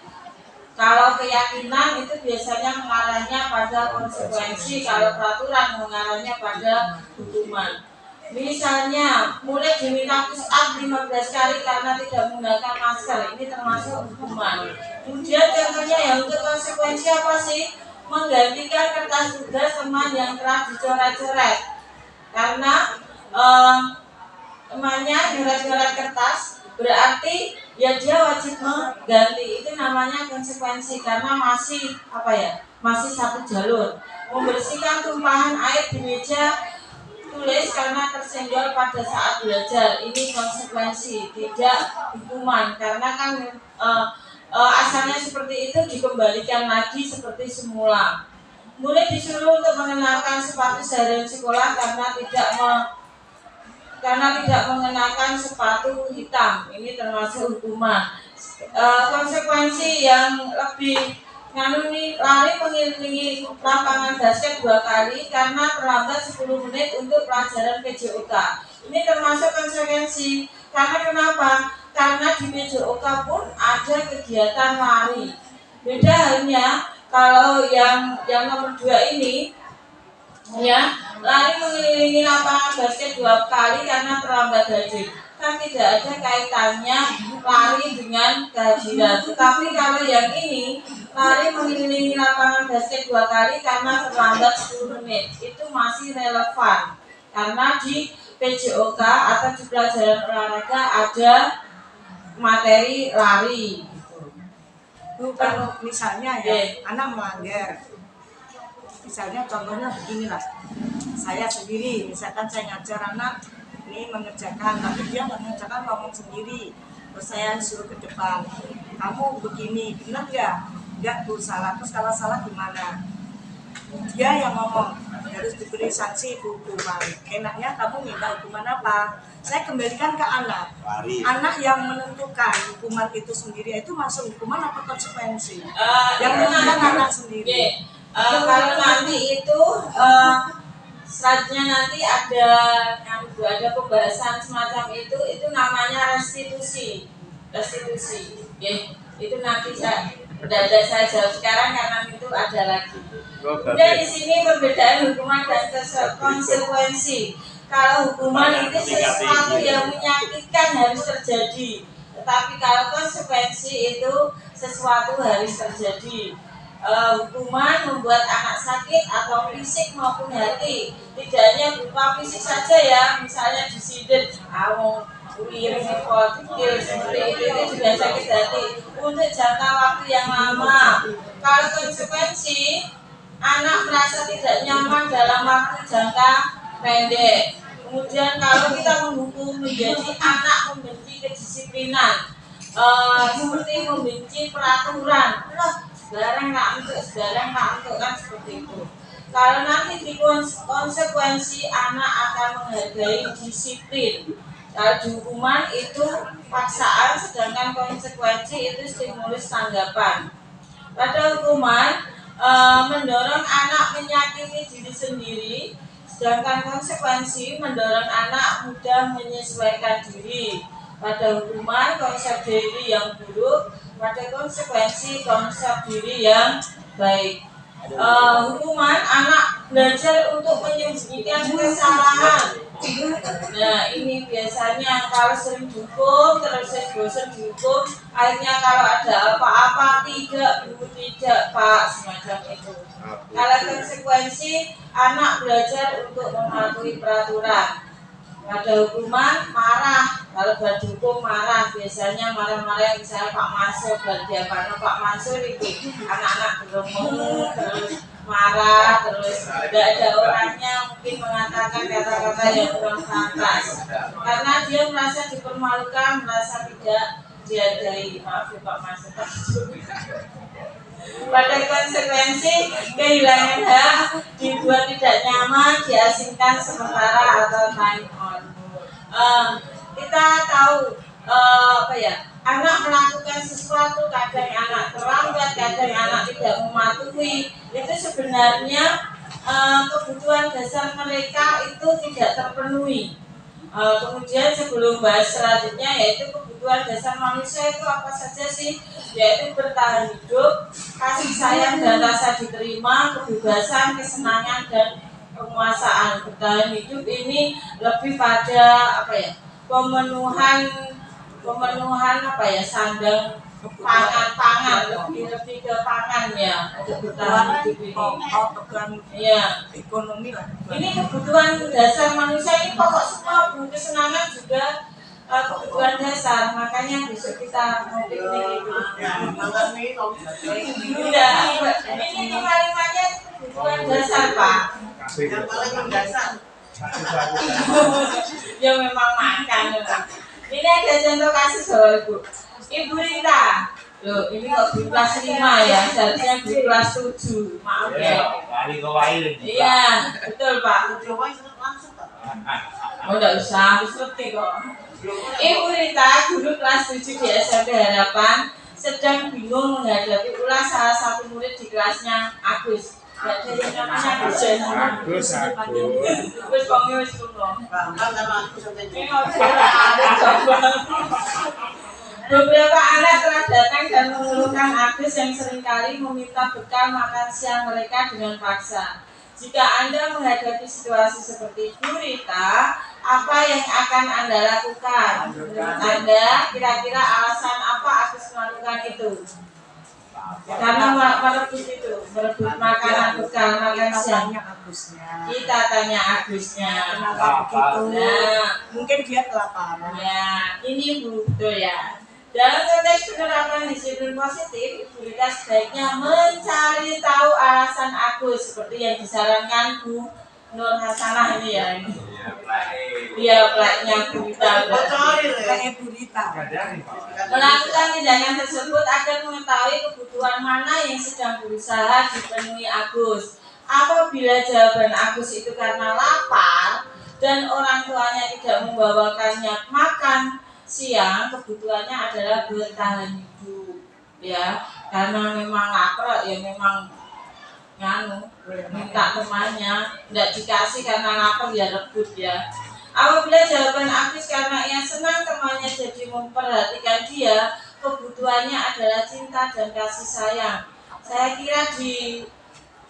Kalau keyakinan itu biasanya mengarahnya pada konsekuensi, kalau peraturan mengarahnya pada hukuman. Misalnya murid diminta push up 15 kali karena tidak menggunakan masker, ini termasuk hukuman. Kemudian contohnya yang untuk konsekuensi apa sih? Menggantikan kertas tugas teman yang telah dicoret-coret. Karena temannya coret-coret kertas, berarti ya dia wajib mengganti. Itu namanya konsekuensi karena masih apa ya? Masih satu jalur. Membersihkan tumpahan air di meja tulis karena tersenggol pada saat belajar, ini konsekuensi, tidak hukuman. Karena kan asalnya seperti itu dikembalikan lagi seperti semula. Murid disuruh untuk mengenakan sepatu seharian sekolah karena tidak mengenakan sepatu hitam, ini termasuk hukuman. Konsekuensi yang lebih lari mengelilingi lapangan basket 2 kali karena terlambat 10 menit untuk pelajaran PJOK. Ini termasuk konsekuensi. Karena kenapa? Karena di PJOK pun ada kegiatan lari. Beda halnya kalau yang nomor 2 ini ya, lari mengelilingi lapangan basket 2 kali karena terlambat hadir. Kan tidak ada kaitannya lari dengan kehadiran. Tetapi kalau yang ini lari mengelilingi lapangan basket 2 kali karena terlambat 10 menit, itu masih relevan. Karena di PJOK atau di pelajaran olahraga ada materi lari. Kalau misalnya ya anak melanggar, misalnya contohnya beginilah, saya sendiri, misalkan saya ngajar anak ini mengerjakan, tapi dia nggak mengerjakan, ngomong sendiri, terus saya suruh ke depan, kamu begini, benar nggak? Nggak tuh salah, terus kalau salah gimana? Dia yang ngomong, harus diberi sanksi hukuman. Enaknya kamu minta hukuman apa? Saya kembalikan ke anak. Anak yang menentukan hukuman itu sendiri, itu masuk hukuman apa konsekuensi? Yang menentukan anak sendiri. Kalau nanti itu selanjutnya nanti ada pembahasan semacam itu namanya restitusi. Itu nanti saya jawab sekarang karena itu ada lagi. Kemudian di sini perbedaan hukuman dan konsekuensi. Kalau hukuman itu sesuatu yang menyakitkan harus terjadi, tetapi kalau konsekuensi itu sesuatu harus terjadi. Hukuman membuat anak sakit atau fisik maupun hati, tidak hanya berupa fisik saja ya, misalnya disidet, wiring, seperti itu juga sakit hati untuk jangka waktu yang lama. Kalau konsekuensi, anak merasa tidak nyaman dalam waktu jangka pendek. Kemudian kalau kita menghukum menjadi anak membenci kedisiplinan, seperti membenci peraturan, sekarang nggak untuk kan seperti itu. Kalau nanti di konsekuensi anak akan menghargai disiplin. Kalau di hukuman itu paksaan, sedangkan konsekuensi itu stimulus tanggapan. Pada hukuman mendorong anak menyakiti diri sendiri, sedangkan konsekuensi mendorong anak mudah menyesuaikan diri. Pada hukuman konsep diri yang buruk, pada konsekuensi konsep diri yang baik. Hukuman anak belajar untuk menyembunyikan kesalahan. Nah ini biasanya kalau sering dihukum terus bosan dihukum, akhirnya kalau ada apa-apa tidak pak, semacam itu. Kalau konsekuensi anak belajar untuk mematuhi peraturan. Pada hukuman marah, kalau berhukum marah, biasanya marah-marah misalnya Pak Mansur, dia karena Pak Mansur itu anak-anak beromong terus marah, terus tidak ada orangnya mungkin mengatakan kata-kata yang kurang pantas karena dia merasa dipermalukan, merasa tidak dihargai. Maaf ya Pak Mansur. Pada konsekuensi kehilangan hak, dibuat tidak nyaman, diasingkan sementara atau time on. Kita tahu anak melakukan sesuatu, kadang anak terlambat, kadang anak tidak mematuhi, itu sebenarnya kebutuhan dasar mereka itu tidak terpenuhi. Kemudian sebelum bahas selanjutnya yaitu kebutuhan dasar manusia itu apa saja sih? Yaitu bertahan hidup, kasih sayang dan rasa diterima, kebebasan, kesenangan dan penguasaan. Bertahan hidup ini lebih pada apa ya, pemenuhan apa ya, sandang pangan lebih ke pangan ya, untuk bertahan hidup ini. Kebutuhan Iya. ekonomi lah. Ini kebutuhan dasar manusia, ini pokok semua, kesenangan juga kebutuhan dasar. Makanya besok kita mau piknik itu. Udah, ini lima-limanya kebutuhan dasar, Pak. Yang paling mendasar. Ya memang makan. Ini ada contoh kasus Bapak Ibu. Ibu Rita. Loh, ini kok di kelas 5 ya, seharusnya di kelas 7. Maaf ya. Iya, betul Pak. Oh, enggak usah, harus ngerti kok. Ibu Rita, guru kelas 7 di SMP Harapan, sedang bingung menghadapi ulah salah satu murid di kelasnya, Agus. Gak ada yang namanya Agus. Agus kongnya wis lunga. Ini ada coba. Beberapa anak telah datang dan mengeluhkan Agus yang seringkali meminta bekal makan siang mereka dengan paksa. Jika Anda menghadapi situasi seperti Bu Rita, apa yang akan Anda lakukan? Menurut Anda, kira-kira alasan apa Agus melakukan itu? Karena merebut itu, merebut makanan bekal makan siang. Kita tanya Agusnya. Kenapa begitu? Nah, Mungkin dia kelaparan. ya, ini Bu, betul ya. Dalam konteks penerapan disiplin positif, Ibu Rita sebaiknya mencari tahu alasan Agus seperti yang disarankan Bu Nur Hasanah ini ya. Iya, pleknya Bu Rita. Kayak Bu Rita. Melakukan tindakan tersebut agar mengetahui kebutuhan mana yang sedang berusaha dipenuhi Agus. Apabila jawaban Agus itu karena lapar dan orang tuanya tidak membawakannya makan siang, kebutuhannya adalah bertahan hidup, ya. Karena memang lapar, ya memang minta temannya, tidak dikasih karena lapar ya rebut ya. Apabila jawaban Agus karena ia senang temannya jadi memperhatikan dia, kebutuhannya adalah cinta dan kasih sayang. Saya kira di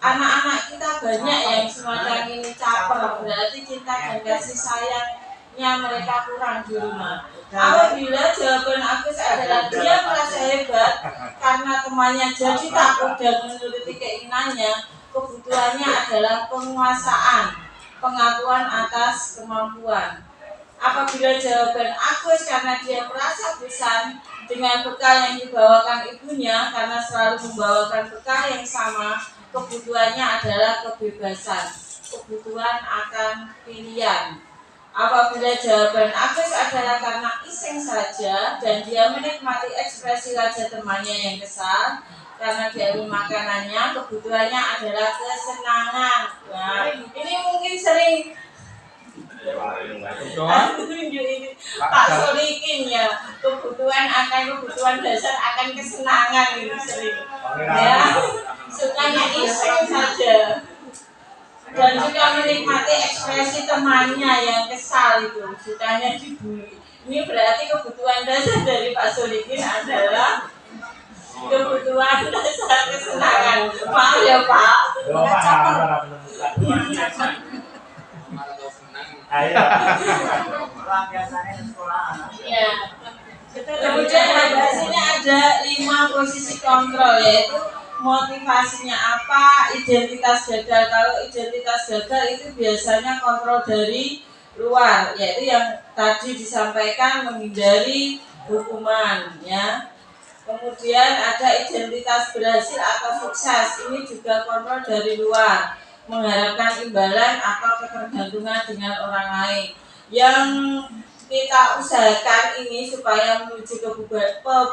anak-anak kita banyak yang semacam ini caper, berarti cinta dan kasih sayangnya mereka kurang di rumah. Apabila jawaban Agus adalah dia merasa hebat karena temannya jadi takut dan menuruti keinginannya, kebutuhannya adalah penguasaan, pengakuan atas kemampuan. Apabila jawaban Agus karena dia merasa bosan dengan bekal yang dibawakan ibunya karena selalu membawakan bekal yang sama, kebutuhannya adalah kebebasan, kebutuhan akan pilihan. Apabila jawaban Agus adalah karena iseng saja dan dia menikmati ekspresi wajah temannya yang kesal karena diambil makanannya, kebutuhannya adalah kesenangan. Nah, ini mungkin sering Pak Solikin ya, kebutuhan dasar akan kesenangan itu sering. Ya, sukanya iseng saja. Dan juga menikmati ekspresi temannya yang kesal itu, sukanya dibully. Ini berarti kebutuhan dasar dari Pak Solikin adalah kebutuhan dasar kesenangan. Maaf ya Pak. Ya. Kemudian di sini ada 5 posisi kontrol, yaitu motivasinya apa, identitas gagal. Kalau identitas gagal itu biasanya kontrol dari luar, yaitu yang tadi disampaikan menghindari hukuman ya. Kemudian ada identitas berhasil atau sukses, ini juga kontrol dari luar, mengharapkan imbalan atau ketergantungan dengan orang lain. Yang kita usahakan ini supaya menuju ke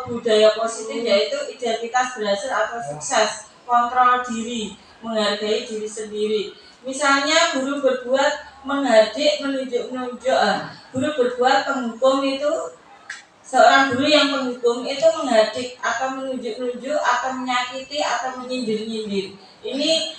budaya positif, yaitu identitas berhasil atau sukses, kontrol diri, menghargai diri sendiri. Misalnya guru berbuat menghardik, menunjuk-nunjuk. Guru berbuat penghukum itu, seorang guru yang penghukum itu menghardik atau menunjuk-nunjuk atau menyakiti atau menyindir-nyindir. Ini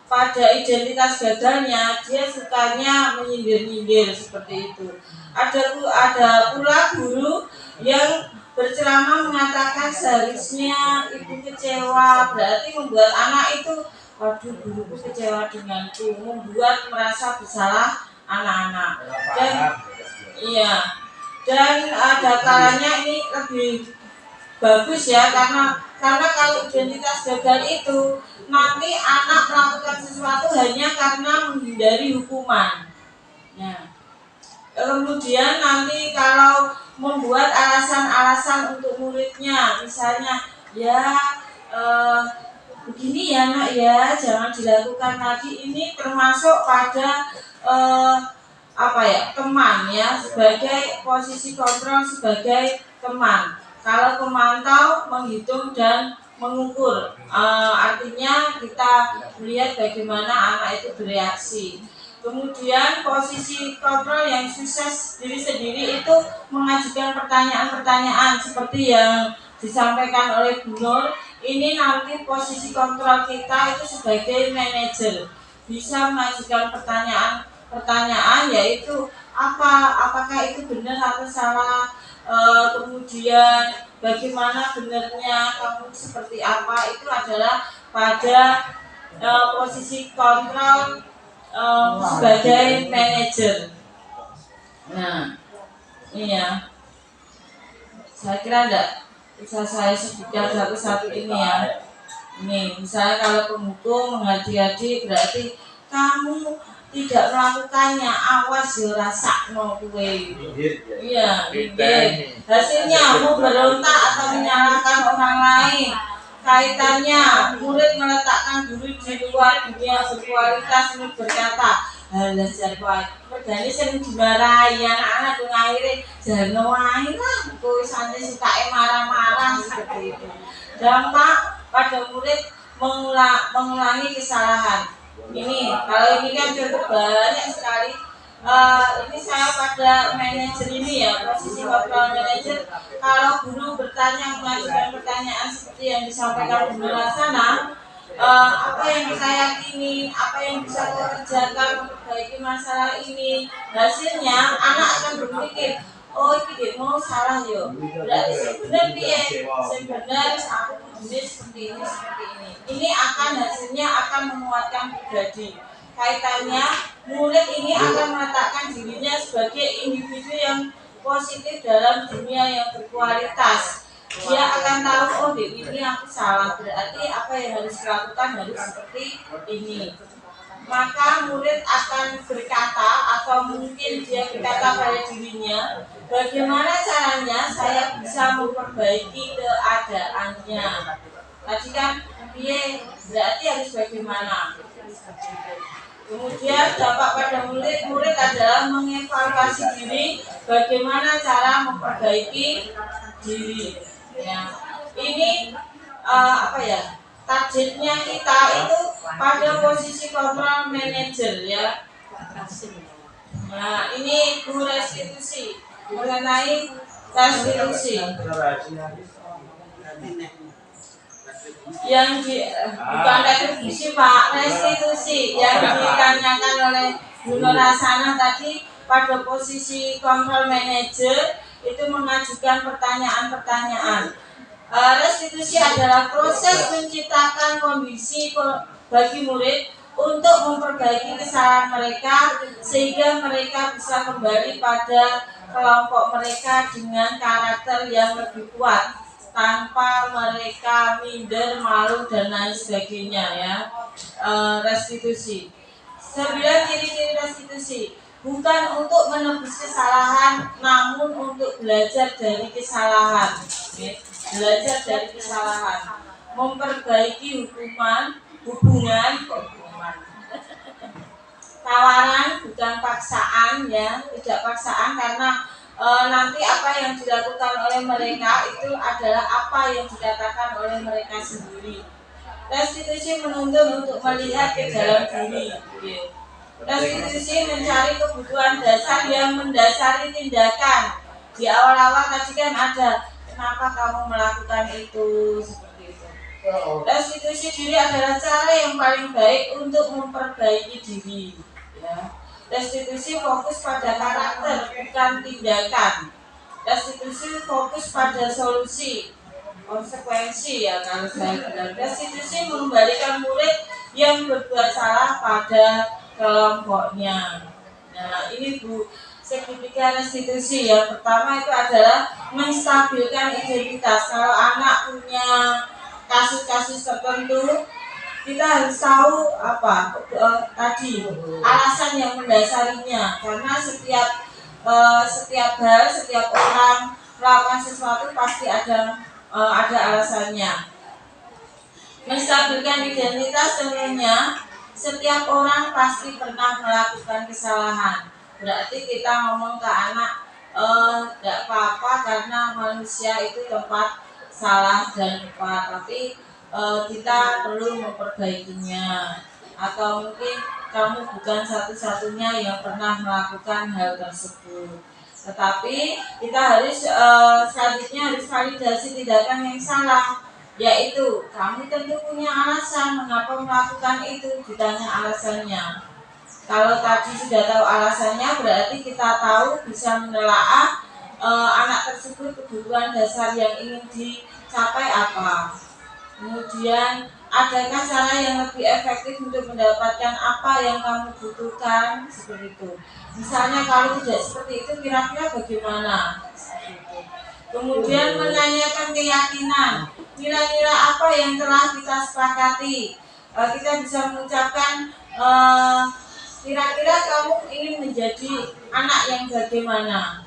pada identitas gagalnya dia sukanya menyindir-nyindir seperti itu. Ada pula guru yang berceramah mengatakan seharusnya ibu kecewa, berarti membuat anak itu waduh guruku kecewa denganku, membuat merasa bersalah anak-anak. Dan iya, dan ada kalanya ini lebih bagus ya, karena kalau identitas gagal itu nanti anak melakukan sesuatu hanya karena menghindari hukuman. Nah, kemudian nanti kalau membuat alasan-alasan untuk muridnya, misalnya ya begini ya nak ya, jangan dilakukan lagi, ini termasuk pada teman ya, sebagai posisi kontrol sebagai teman. Kalau pemantau, menghitung dan mengukur, artinya kita melihat bagaimana anak itu bereaksi. Kemudian posisi kontrol yang sukses diri sendiri itu mengajukan pertanyaan-pertanyaan seperti yang disampaikan oleh Bu Nur. Ini nanti posisi kontrol kita itu sebagai manajer bisa mengajukan pertanyaan yaitu apakah itu benar atau salah, kemudian bagaimana benarnya, kamu seperti apa, itu adalah pada posisi kontrol sebagai manajer. Nah, iya, saya kira bisa saya sebutkan satu-satu ini ya. Ini misalnya kalau penghukum menghati-hati berarti kamu tidak melakukannya, awas yo rasakno kowe. Iya, hasilnya mau berontak atau menyalahkan orang lain. Kaitannya murid meletakkan diri di luar dunia berkualitas, murid berkata halah jarwa mergane sing dimarahi anak-anak dong akhirnya jarno wae lah kowe santai suka marah-marah seperti itu. Dampak pada murid mengulangi kesalahan. Ini kalau ini kan cukup banyak sekali. Ini saya pada manajer ini ya, posisi kontrol manajer. Kalau guru bertanya, mengajukan pertanyaan seperti yang disampaikan Bu Laksana, apa yang bisa yakini, apa yang bisa kau kerjakan memperbaiki masalah ini, hasilnya anak akan berpikir, oh ini mau salah yo, berarti sebenarnya piye, sebenarnya aku jenis seperti ini. Ini akan hasilnya akan menguatkan pribadi. Kaitannya murid ini akan meletakkan dirinya sebagai individu yang positif dalam dunia yang berkualitas. Dia akan tahu, oh ini aku salah, berarti apa yang harus dilakukan harus seperti ini. Maka murid akan berkata, atau mungkin dia berkata pada dirinya, bagaimana caranya saya bisa memperbaiki keadaannya. Tadi kan dia berarti harus bagaimana. Kemudian dampak pada murid adalah mengevaluasi diri, bagaimana cara memperbaiki diri. Ya. Ini targetnya kita itu pada posisi kontrol manajer ya. Nah, ini Bu restitusi mengenai restitusi. Yang bukan restitusi Pak, restitusi yang ditanyakan oleh Bu Laksana tadi pada posisi kontrol manajer itu mengajukan pertanyaan-pertanyaan. Restitusi adalah proses menciptakan kondisi bagi murid untuk memperbaiki kesalahan mereka sehingga mereka bisa kembali pada kelompok mereka dengan karakter yang lebih kuat tanpa mereka minder, malu dan lain sebagainya ya. Restitusi. 9 ciri-ciri restitusi. Bukan untuk menebus kesalahan, namun untuk belajar dari kesalahan. Belajar dari kesalahan, memperbaiki hubungan, tawaran bukan paksaan ya, tidak paksaan karena nanti apa yang dilakukan oleh mereka itu adalah apa yang dikatakan oleh mereka sendiri. Restitusi menuntut untuk melihat ke dalam diri. Restitusi mencari kebutuhan dasar yang mendasari tindakan. Di awal-awal tadi kan ada kenapa kamu melakukan itu seperti itu. Restitusi diri adalah cara yang paling baik untuk memperbaiki diri. Ya. Restitusi fokus pada karakter bukan tindakan. Restitusi fokus pada solusi, konsekuensi ya kalau saya bilang. Restitusi mengembalikan murid yang berbuat salah pada kelompoknya. Nah, ini Bu, segitiga restitusi yang pertama itu adalah menstabilkan identitas. Kalau anak punya kasus-kasus tertentu, kita harus tahu apa tadi alasan yang mendasarinya, karena setiap hal, setiap orang melakukan sesuatu pasti ada alasannya. Menstabilkan identitas tentunya setiap orang pasti pernah melakukan kesalahan. Berarti kita ngomong ke anak tidak apa-apa karena manusia itu tempat salah dan lupa, tapi kita perlu memperbaikinya. Atau mungkin kamu bukan satu-satunya yang pernah melakukan hal tersebut, tetapi kita harus selanjutnya harus validasi tindakan yang salah, yaitu kamu tentu punya alasan mengapa melakukan itu, ditanya alasannya. Kalau tadi sudah tahu alasannya, berarti kita tahu bisa menelaah anak tersebut kebutuhan dasar yang ingin dicapai apa. Kemudian, adakah cara yang lebih efektif untuk mendapatkan apa yang kamu butuhkan? Seperti itu. Misalnya kalau tidak seperti itu, kira-kira bagaimana? Seperti itu. Kemudian menanyakan keyakinan. Nilai-nilai apa yang telah kita sepakati? Kita bisa mengucapkan, kira-kira kamu ingin menjadi anak yang bagaimana?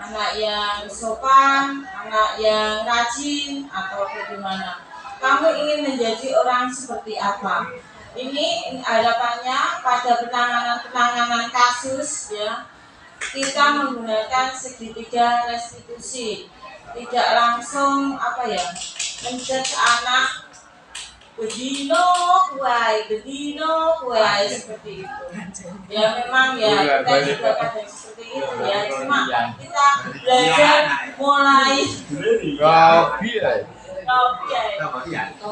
Anak yang sopan, anak yang rajin, atau bagaimana? Kamu ingin menjadi orang seperti apa? Ini harapannya pada penanganan kasus, ya, kita menggunakan segitiga restitusi, tidak langsung menjudge anak bedino kuai seperti itu. Ya memang ya kita juga kadang seperti itu ya, cuma kita belajar mulai.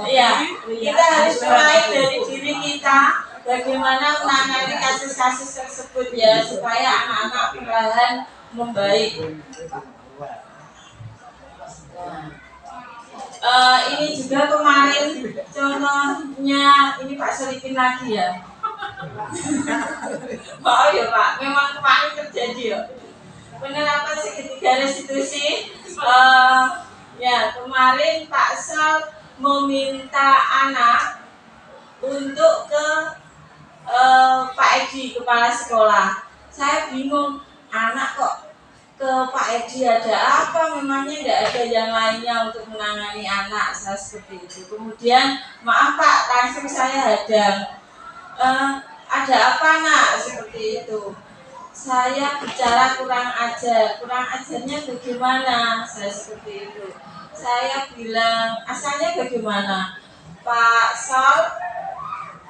Iya, kita harus mulai dari diri kita, bagaimana menangani kasus-kasus tersebut ya, supaya anak-anak perlahan membaik. Ini juga kemarin contohnya, ini Pak Solipin lagi ya. Oh ya Pak, memang kemarin terjadi ya. Penerapan segitiga restitusi. Ya, kemarin Pak Sol meminta anak untuk ke Pak Edi, kepala sekolah. Saya bingung, anak kok ke Pak Edi ada apa? Memangnya tidak ada yang lainnya untuk menangani anak, saya seperti itu. Kemudian, maaf Pak, langsung saya hadang. Ada apa nak? Seperti itu. Saya bicara kurang ajarnya bagaimana? Saya seperti itu. Saya bilang, asalnya bagaimana? Pak Sol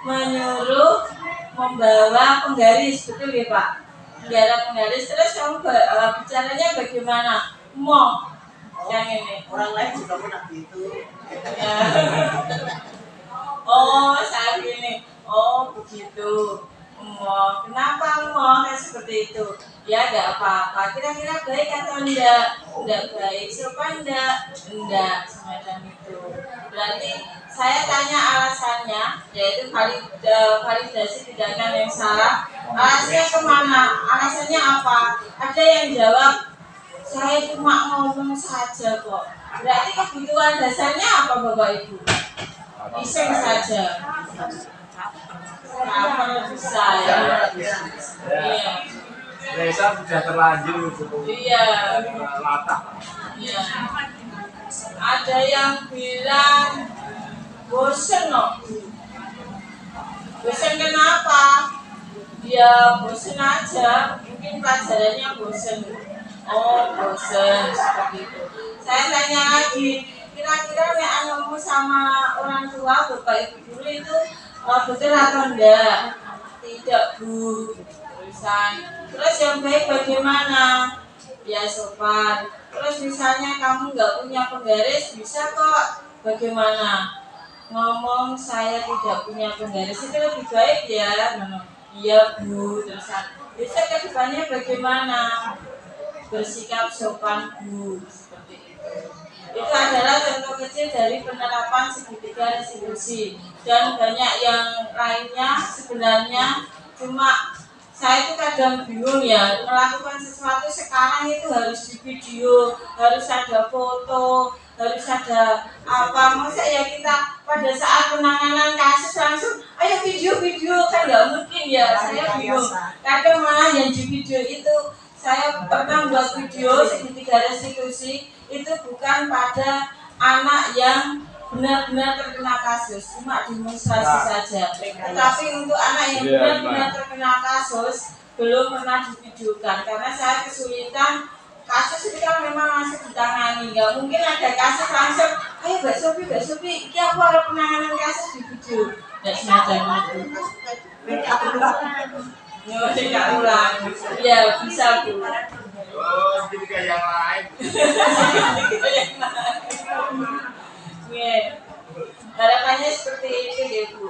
menyuruh membawa penggaris, betul ya Pak? Penggaris, terus kamu bicaranya bagaimana? Yang ini. Orang lain juga pernah gitu. Oh, saya gini. Oh, begitu. Kenapa kayak seperti itu? Ya enggak apa-apa. Kira-kira baik atau enggak? Enggak baik. Sopan enggak? Enggak, semacam itu. Berarti saya tanya alasannya, yaitu validasi tindakan yang salah. Alasannya kemana? Alasannya apa? Ada yang jawab, saya cuma ngomong saja kok. Berarti kebutuhan dasarnya apa Bapak Ibu? Iseng saja. Apa bisa ya? Iya. Desa sudah terlanjur Iya. latah. Iya. Ada yang bilang bosen loh. Bosen kenapa? Ya bosen aja. Mungkin pelajarannya bosen. Oh bosen seperti itu. Saya tanya lagi, kira-kira ngomong sama orang tua Bapak Ibu dulu itu betul atau enggak? Tidak Bu. Terus yang baik bagaimana? Ya sopan. Terus misalnya kamu nggak punya penggaris, bisa kok. Bagaimana? Ngomong saya tidak punya penggaris itu lebih baik ya. Iya Bu. Terusan. Bisa ke depannya bagaimana? Bersikap sopan Bu. Seperti itu. Itu adalah contoh kecil dari penerapan segitiga restitusi, dan banyak yang lainnya. Sebenarnya cuma saya itu kadang bingung ya, melakukan sesuatu sekarang itu harus di video, harus ada foto, harus ada apa. Masa ya kita pada saat penanganan kasus langsung ayo video kan nggak mungkin ya. Saya bingung. Kadang malah yang di video itu, saya pernah buat video segitiga restitusi itu bukan pada anak yang benar-benar terkena kasus, cuma demonstrasi saja. Tetapi untuk anak yang benar-benar terkena kasus belum pernah divideokan, karena saya kesulitan. Kasus itu kan memang masih ditangani, nggak mungkin ada kasus langsung ayo Mbak Sophie, ini aku ada penanganan kasus di video. Nggak semacam itu. Tidak ulang. Iya bisa Bu. Oh, jadi kayak yang lain. Harapannya seperti itu ya Bu.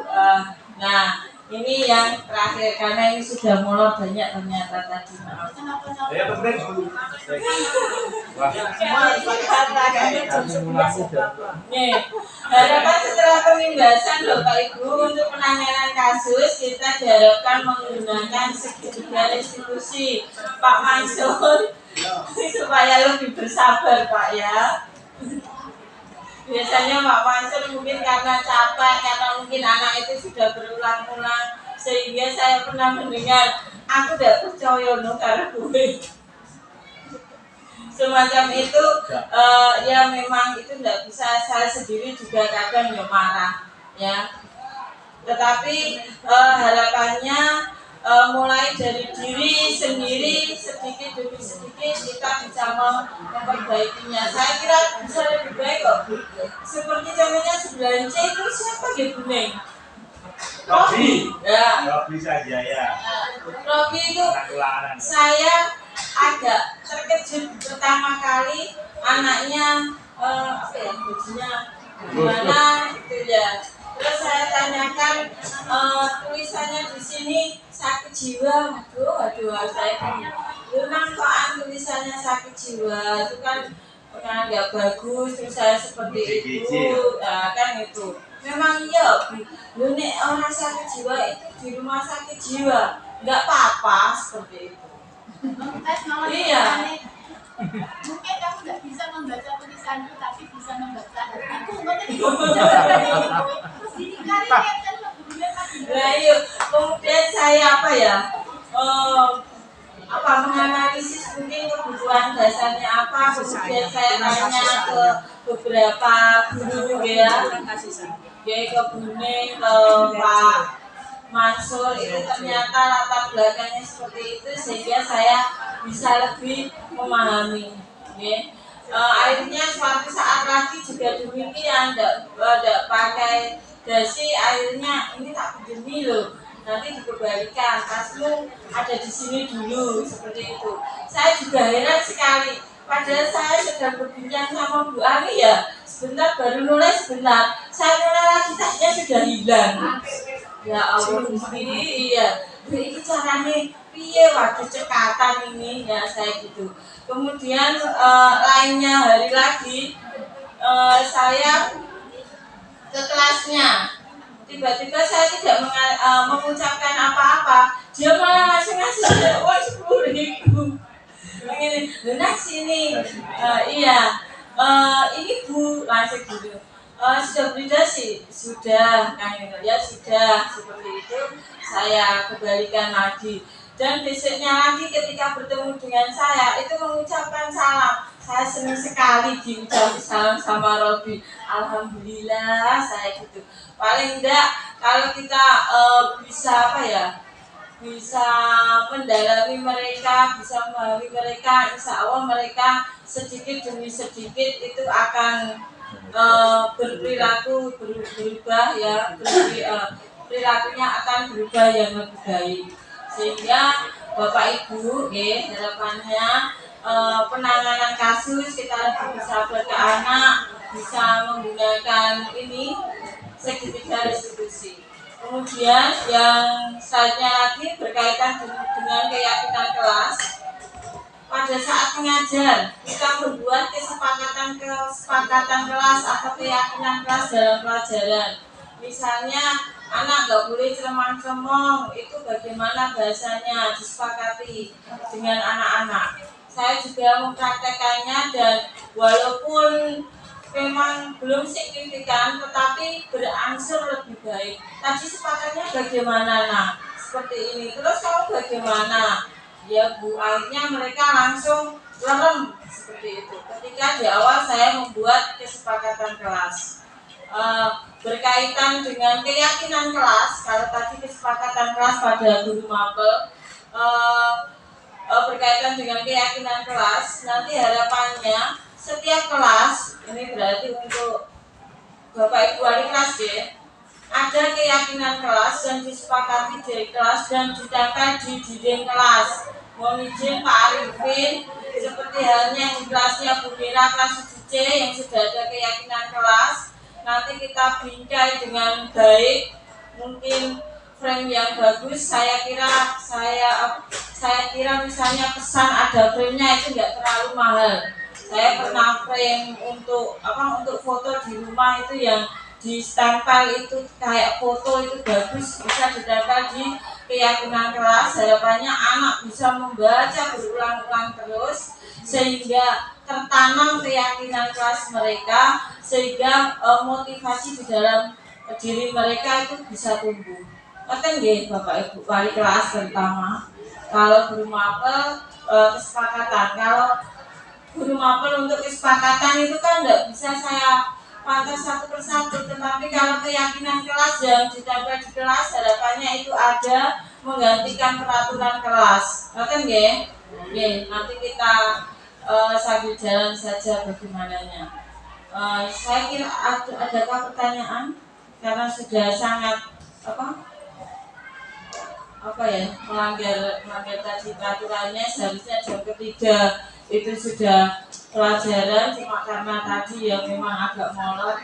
Nah ini yang terakhir, karena ini sudah molor banyak ternyata tadi. Ya penting Bu. Harapan setelah penindasan Bapak Ibu untuk penanganan kasus, kita diharapkan menggunakan segitiga restitusi Pak Mansur supaya lebih bersabar Pak ya. Biasanya Pak Mansur mungkin karena capek, karena mungkin anak itu sudah berulang-ulang, sehingga saya pernah mendengar aku tidak percaya no karena gue semacam itu. Ya memang itu tidak bisa, saya sendiri juga kadang ya marah ya. Tetapi harapannya mulai dari diri sendiri, sedikit demi sedikit kita bisa memperbaikinya. Saya kira bisa lebih baik kok Bu. Seperti contohnya 9C itu siapa ya Bu Neng? Robi. Ya. Robi saja ya. Robi itu saya agak terkejut pertama kali anaknya apa ya bajunya gimana gitu ya. Terus saya tanyakan tulisannya di sini sakit jiwa. Waduh, saya punya. Memang kok tulisannya sakit jiwa itu kan nggak bagus. Terus saya seperti itu, kan itu. Memang iya, Bu. Nek orang sakit jiwa itu di rumah sakit jiwa nggak apa-apa seperti itu. Iya. Mungkin kamu nggak bisa membaca tulisanku, tapi bisa membaca hatiku. Nah, yuk. Kemudian saya apa ya? Menganalisis mungkin kebutuhan dasarnya apa. Kemudian saya tanya ke beberapa guru ya, ke Buning, ke Pak Mansur, itu ternyata latar belakangnya seperti itu, sehingga saya bisa lebih memahami. Airnya suatu saat lagi juga demikian, tidak pakai dasi, airnya ini tak begini loh, nanti dikembalikan, tasmu ada di sini dulu, seperti itu. Saya juga heran sekali, padahal saya sedang berbincang sama Bu Ani ya, sebentar baru nulis sebentar, saya mulai lagi tasnya sudah hilang. Ya Allah Gusti, iya. Ini caranya piye waktu cekatan ini ya, saya gitu. Kemudian lainnya hari lagi saya ke kelasnya. Tiba-tiba saya tidak mengucapkan apa-apa. Dia malah langsung ngasih uang 10.000. Begini, benar sini. Iya. Ini Bu, langsung gitu. Sudah beli dasi? Sudah, kan ya sudah, seperti itu. Saya kembalikan lagi. Dan besoknya lagi ketika bertemu dengan saya, itu mengucapkan salam. Saya senang sekali diucap salam sama Robi. Alhamdulillah, saya gitu. Paling enggak kalau kita bisa bisa mendalami mereka, bisa memahami mereka, insya Allah mereka sedikit demi sedikit itu akan berperilaku berubah ya, perilakunya akan berubah yang lebih baik. Sehingga Bapak Ibu, harapannya penanganan kasus kita lebih bisa ke anak, bisa menggunakan ini segitiga restitusi. Kemudian yang selanjutnya lagi berkaitan dengan keyakinan kelas. Pada pada saat mengajar kita membuat kesepakatan kelas atau keyakinan kelas dalam pelajaran. Misalnya anak nggak boleh ceremang-ceremong, itu bagaimana bahasanya disepakati dengan anak-anak. Saya juga mempraktekannya dan walaupun memang belum signifikan tetapi berangsur lebih baik. Tadi sepakatnya bagaimana nak? Seperti ini. Terus kamu bagaimana? Ya Bu, akhirnya mereka langsung lerem seperti itu. Ketika di awal saya membuat kesepakatan kelas. Berkaitan dengan keyakinan kelas, kalau tadi kesepakatan kelas pada guru mapel, berkaitan dengan keyakinan kelas, nanti harapannya setiap kelas, ini berarti untuk Bapak Ibu wali kelas ya, ada keyakinan kelas yang disepakati di kelas dan ditempel di dinding kelas. Mohon izin Pak Arifin, seperti halnya di kelasnya Bu Mira kelas 7C yang sudah ada keyakinan kelas, nanti kita bingkai dengan baik, mungkin frame yang bagus. Saya kira misalnya pesan ada frame-nya itu enggak terlalu mahal. Saya pernah frame untuk foto di rumah itu yang di stempel itu kayak foto itu bagus, bisa ditempel di keyakinan kelas. Harapannya anak bisa membaca berulang-ulang terus sehingga tertanam keyakinan kelas mereka, sehingga motivasi di dalam diri mereka itu bisa tumbuh. Ngerti nggih Bapak Ibu wali kelas, terutama kalau guru mapel kesepakatan. Kalau guru mapel untuk kesepakatan itu kan tidak bisa saya pantau satu persatu, tetapi kalau keyakinan kelas yang ditempel di kelas, harapannya itu ada menggantikan peraturan kelas. Ngerti nggih? Nggih, nanti kita sambil jalan saja bagaimananya. Saya kira adakah pertanyaan? Karena sudah sangat melanggar tadi peraturannya, seharusnya jam ketiga itu sudah pelajaran, cuma karena tadi ya memang agak molor.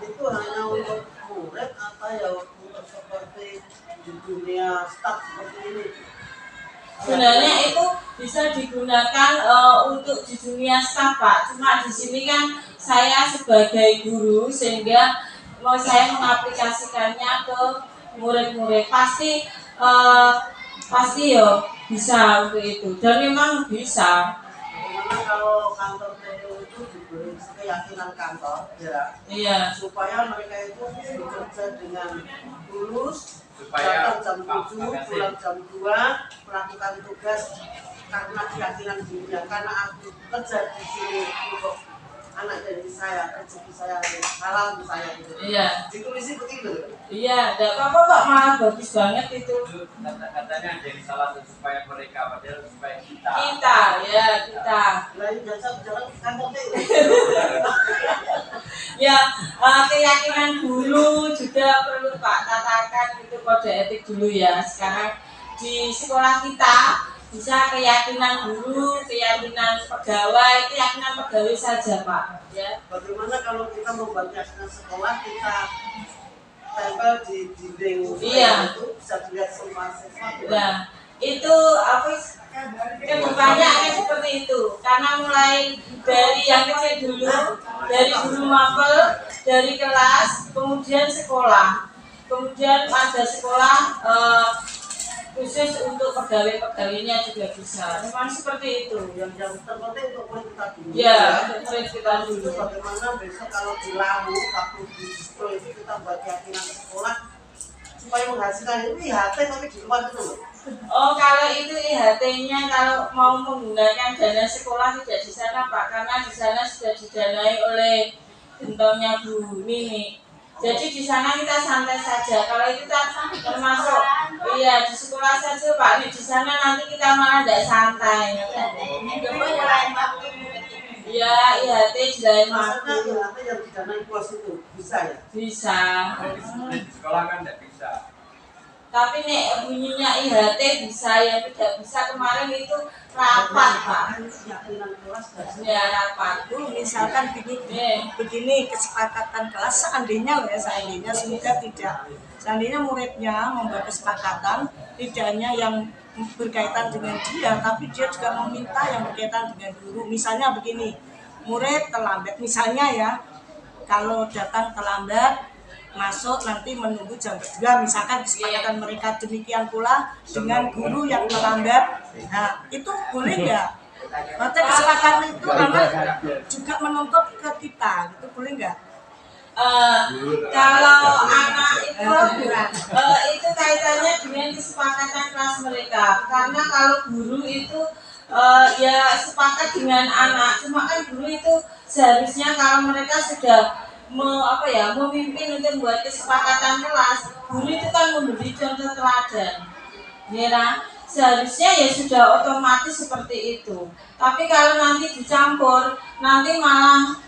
Itu hanya untuk murid atau ya untuk seperti di dunia staff seperti ini? Sebenarnya itu bisa digunakan untuk di dunia staff Pak. Cuma di sini kan saya sebagai guru sehingga mau saya mengaplikasikannya ke murid-murid. Pasti ya bisa untuk itu, dan memang bisa. Bagaimana kalau kantor PU itu diberi keyakinan kantor, ya? Iya. Supaya mereka itu bekerja dengan lulus, datang jam 7, pulang jam 2, melakukan tugas karena keyakinan dirinya, karena aku kerja di sini untuk anak dari saya, rezeki saya, halal di saya gitu. Iya. Ditulis begitu. Iya, enggak apa-apa Pak, malah bagus banget itu. Katanya jadi salah satu supaya mereka, padahal supaya kita. Kita. Lain jasa jalan kantor PU. Ya, keyakinan guru juga perlu Pak tatakan itu kode etik dulu ya. Sekarang di sekolah kita bisa keyakinan guru, keyakinan pegawai, keyakinan pegawai saja Pak. Ya. Bagaimana kalau kita membuat keyakinan sekolah, kita tempel di dinding Iya. itu bisa dilihat semua siswa. Nah, itu kedepannya akan seperti itu. Karena mulai dari yang kecil dulu, dari guru mapel, dari kelas, kemudian sekolah, kemudian ada sekolah khusus untuk pegawai-pegawainya juga bisa. Memang seperti itu. Yang terpenting untuk murid kita dulu. Ya, murid kita Itu dulu. bagaimana besok kalau di lalu waktu di distro itu kita buat keyakinan sekolah supaya menghasilkan itu IHT tapi di luar itu loh. Oh, kalau itu IHT-nya kalau mau menggunakan dana sekolah tidak di sana Pak, karena di sana sudah didanai oleh gentongnya Bu Mimi. Jadi di sana kita santai saja. Kalau itu termasuk di sekolah saja Pak. Di sana nanti kita malah tidak santai. Iya, IHT di lain Maksudnya waktu. IHT yang didanai bos itu bisa ya? Bisa. Di sekolah kan tidak bisa. Tapi nek bunyinya IHT bisa, yang tidak bisa kemarin itu rapat Pak. Ya rapat. Bu, misalkan begini kesepakatan kelas seandainya semoga tidak. Seandainya muridnya membuat kesepakatan tidak hanya yang berkaitan dengan dia, tapi dia juga meminta yang berkaitan dengan guru. Misalnya begini, murid terlambat, misalnya ya, kalau datang terlambat masuk nanti menunggu jam 2, misalkan kesepakatan mereka demikian pula dengan guru yang terlambat. Nah, itu boleh nggak? Maksudnya kesepakatan itu anak juga menuntut ke kita, itu boleh nggak? Kalau anak itu kaitannya dengan kesepakatan kelas mereka, karena kalau guru itu ya sepakat dengan anak, cuma kan guru itu seharusnya kalau mereka sudah memimpin untuk membuat kesepakatan kelas, guru itu kan memberi contoh teladan, ya, seharusnya ya sudah otomatis seperti itu. Tapi kalau nanti dicampur, nanti malah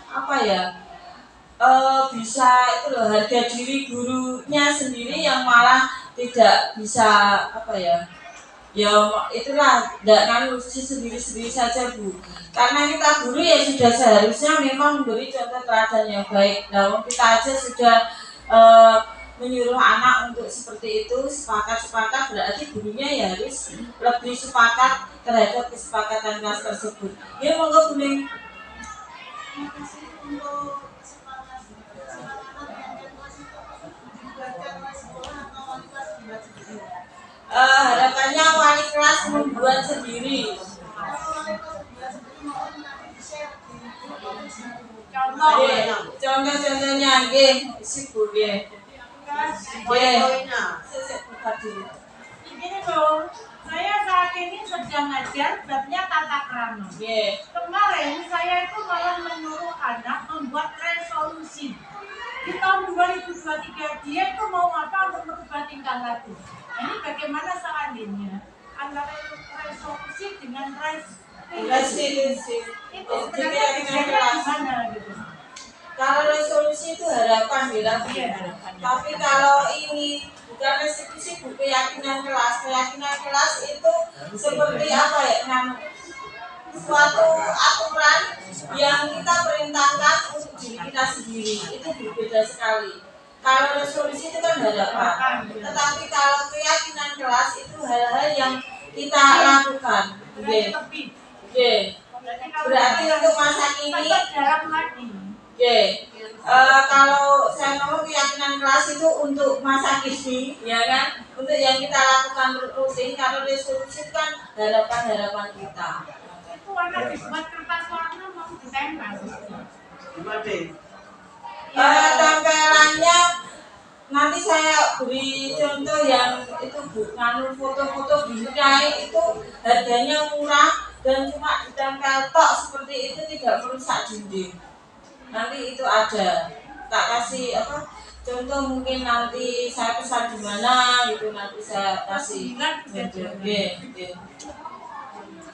bisa itu loh, harga diri gurunya sendiri yang malah tidak bisa ya itulah, tidak kan urusi sendiri-sendiri saja Bu. Karena kita guru ya sudah seharusnya memang memberi contoh teladan yang baik. Nah, kita aja sudah menyuruh anak untuk seperti itu, sepakat berarti gurunya ya harus lebih sepakat terhadap kesepakatan kelas tersebut. Ya monggo boleh. Harapannya wali kelas membuat sendiri. Contoh-contohnya nggih, sibuk nggih. Begini dong, saya saat ini sedang ngajar babnya tata krama. Kemarin saya itu malah menyuruh anak membuat resolusi. Di tahun 2023 dia itu mau apa untuk merubah tingkah laku. Ini bagaimana seandainya antara resolusi dengan resolusi itu gimana gitu? Kalau resolusi itu harapan tapi kalau ini bukan resolusi, bu keyakinan kelas itu seperti suatu aturan yang kita perintahkan untuk diri kita sendiri, itu berbeda sekali. Kalau resolusi itu kan harapan, tetapi kalau keyakinan kelas itu hal-hal yang kita lakukan. Berarti untuk masa kini, kalau saya ngomong keyakinan kelas itu untuk masa kini, ya kan, untuk yang kita lakukan rutin. Kalau resolusi itu kan harapan-harapan kita. Itu warna dibuat kertas warna mau ditempel. Tempelannya nanti saya beri contoh yang itu foto-foto bingkai itu harganya murah dan cuma ditempel tok seperti itu, tidak merusak dinding. Nanti itu ada, tak kasih contoh, mungkin nanti saya pesan di mana gitu, nanti saya kasih.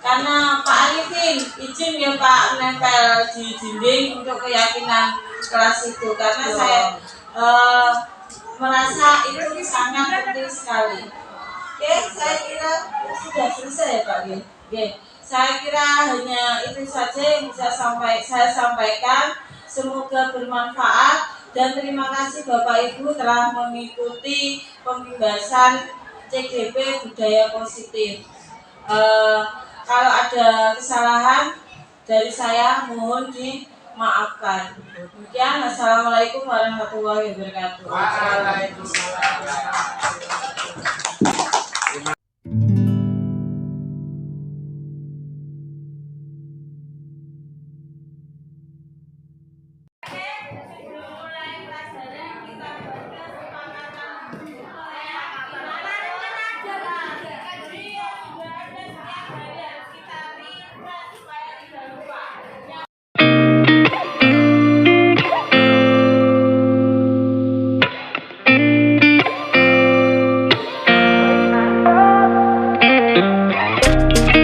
Karena Pak Arifin izin ya Pak menempel di dinding untuk keyakinan kelas itu, karena saya merasa itu sangat penting sekali. Oke, saya kira sudah selesai ya Pak. Oke, saya kira hanya itu saja yang bisa saya sampaikan. Semoga bermanfaat dan terima kasih Bapak Ibu telah mengikuti pembahasan CGP Budaya Positif. Kalau ada kesalahan dari saya mohon dimaafkan. Demikian, assalamualaikum warahmatullahi wabarakatuh.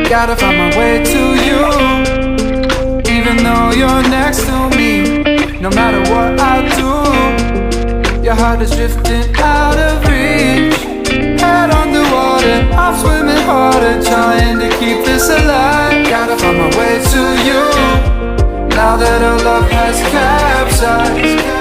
Gotta find my way to you, even though you're next to me. No matter what I do, your heart is drifting out of reach. harder, I'm swimming harder, trying to keep this alive. Gotta find my way to you, now that our love has capsized.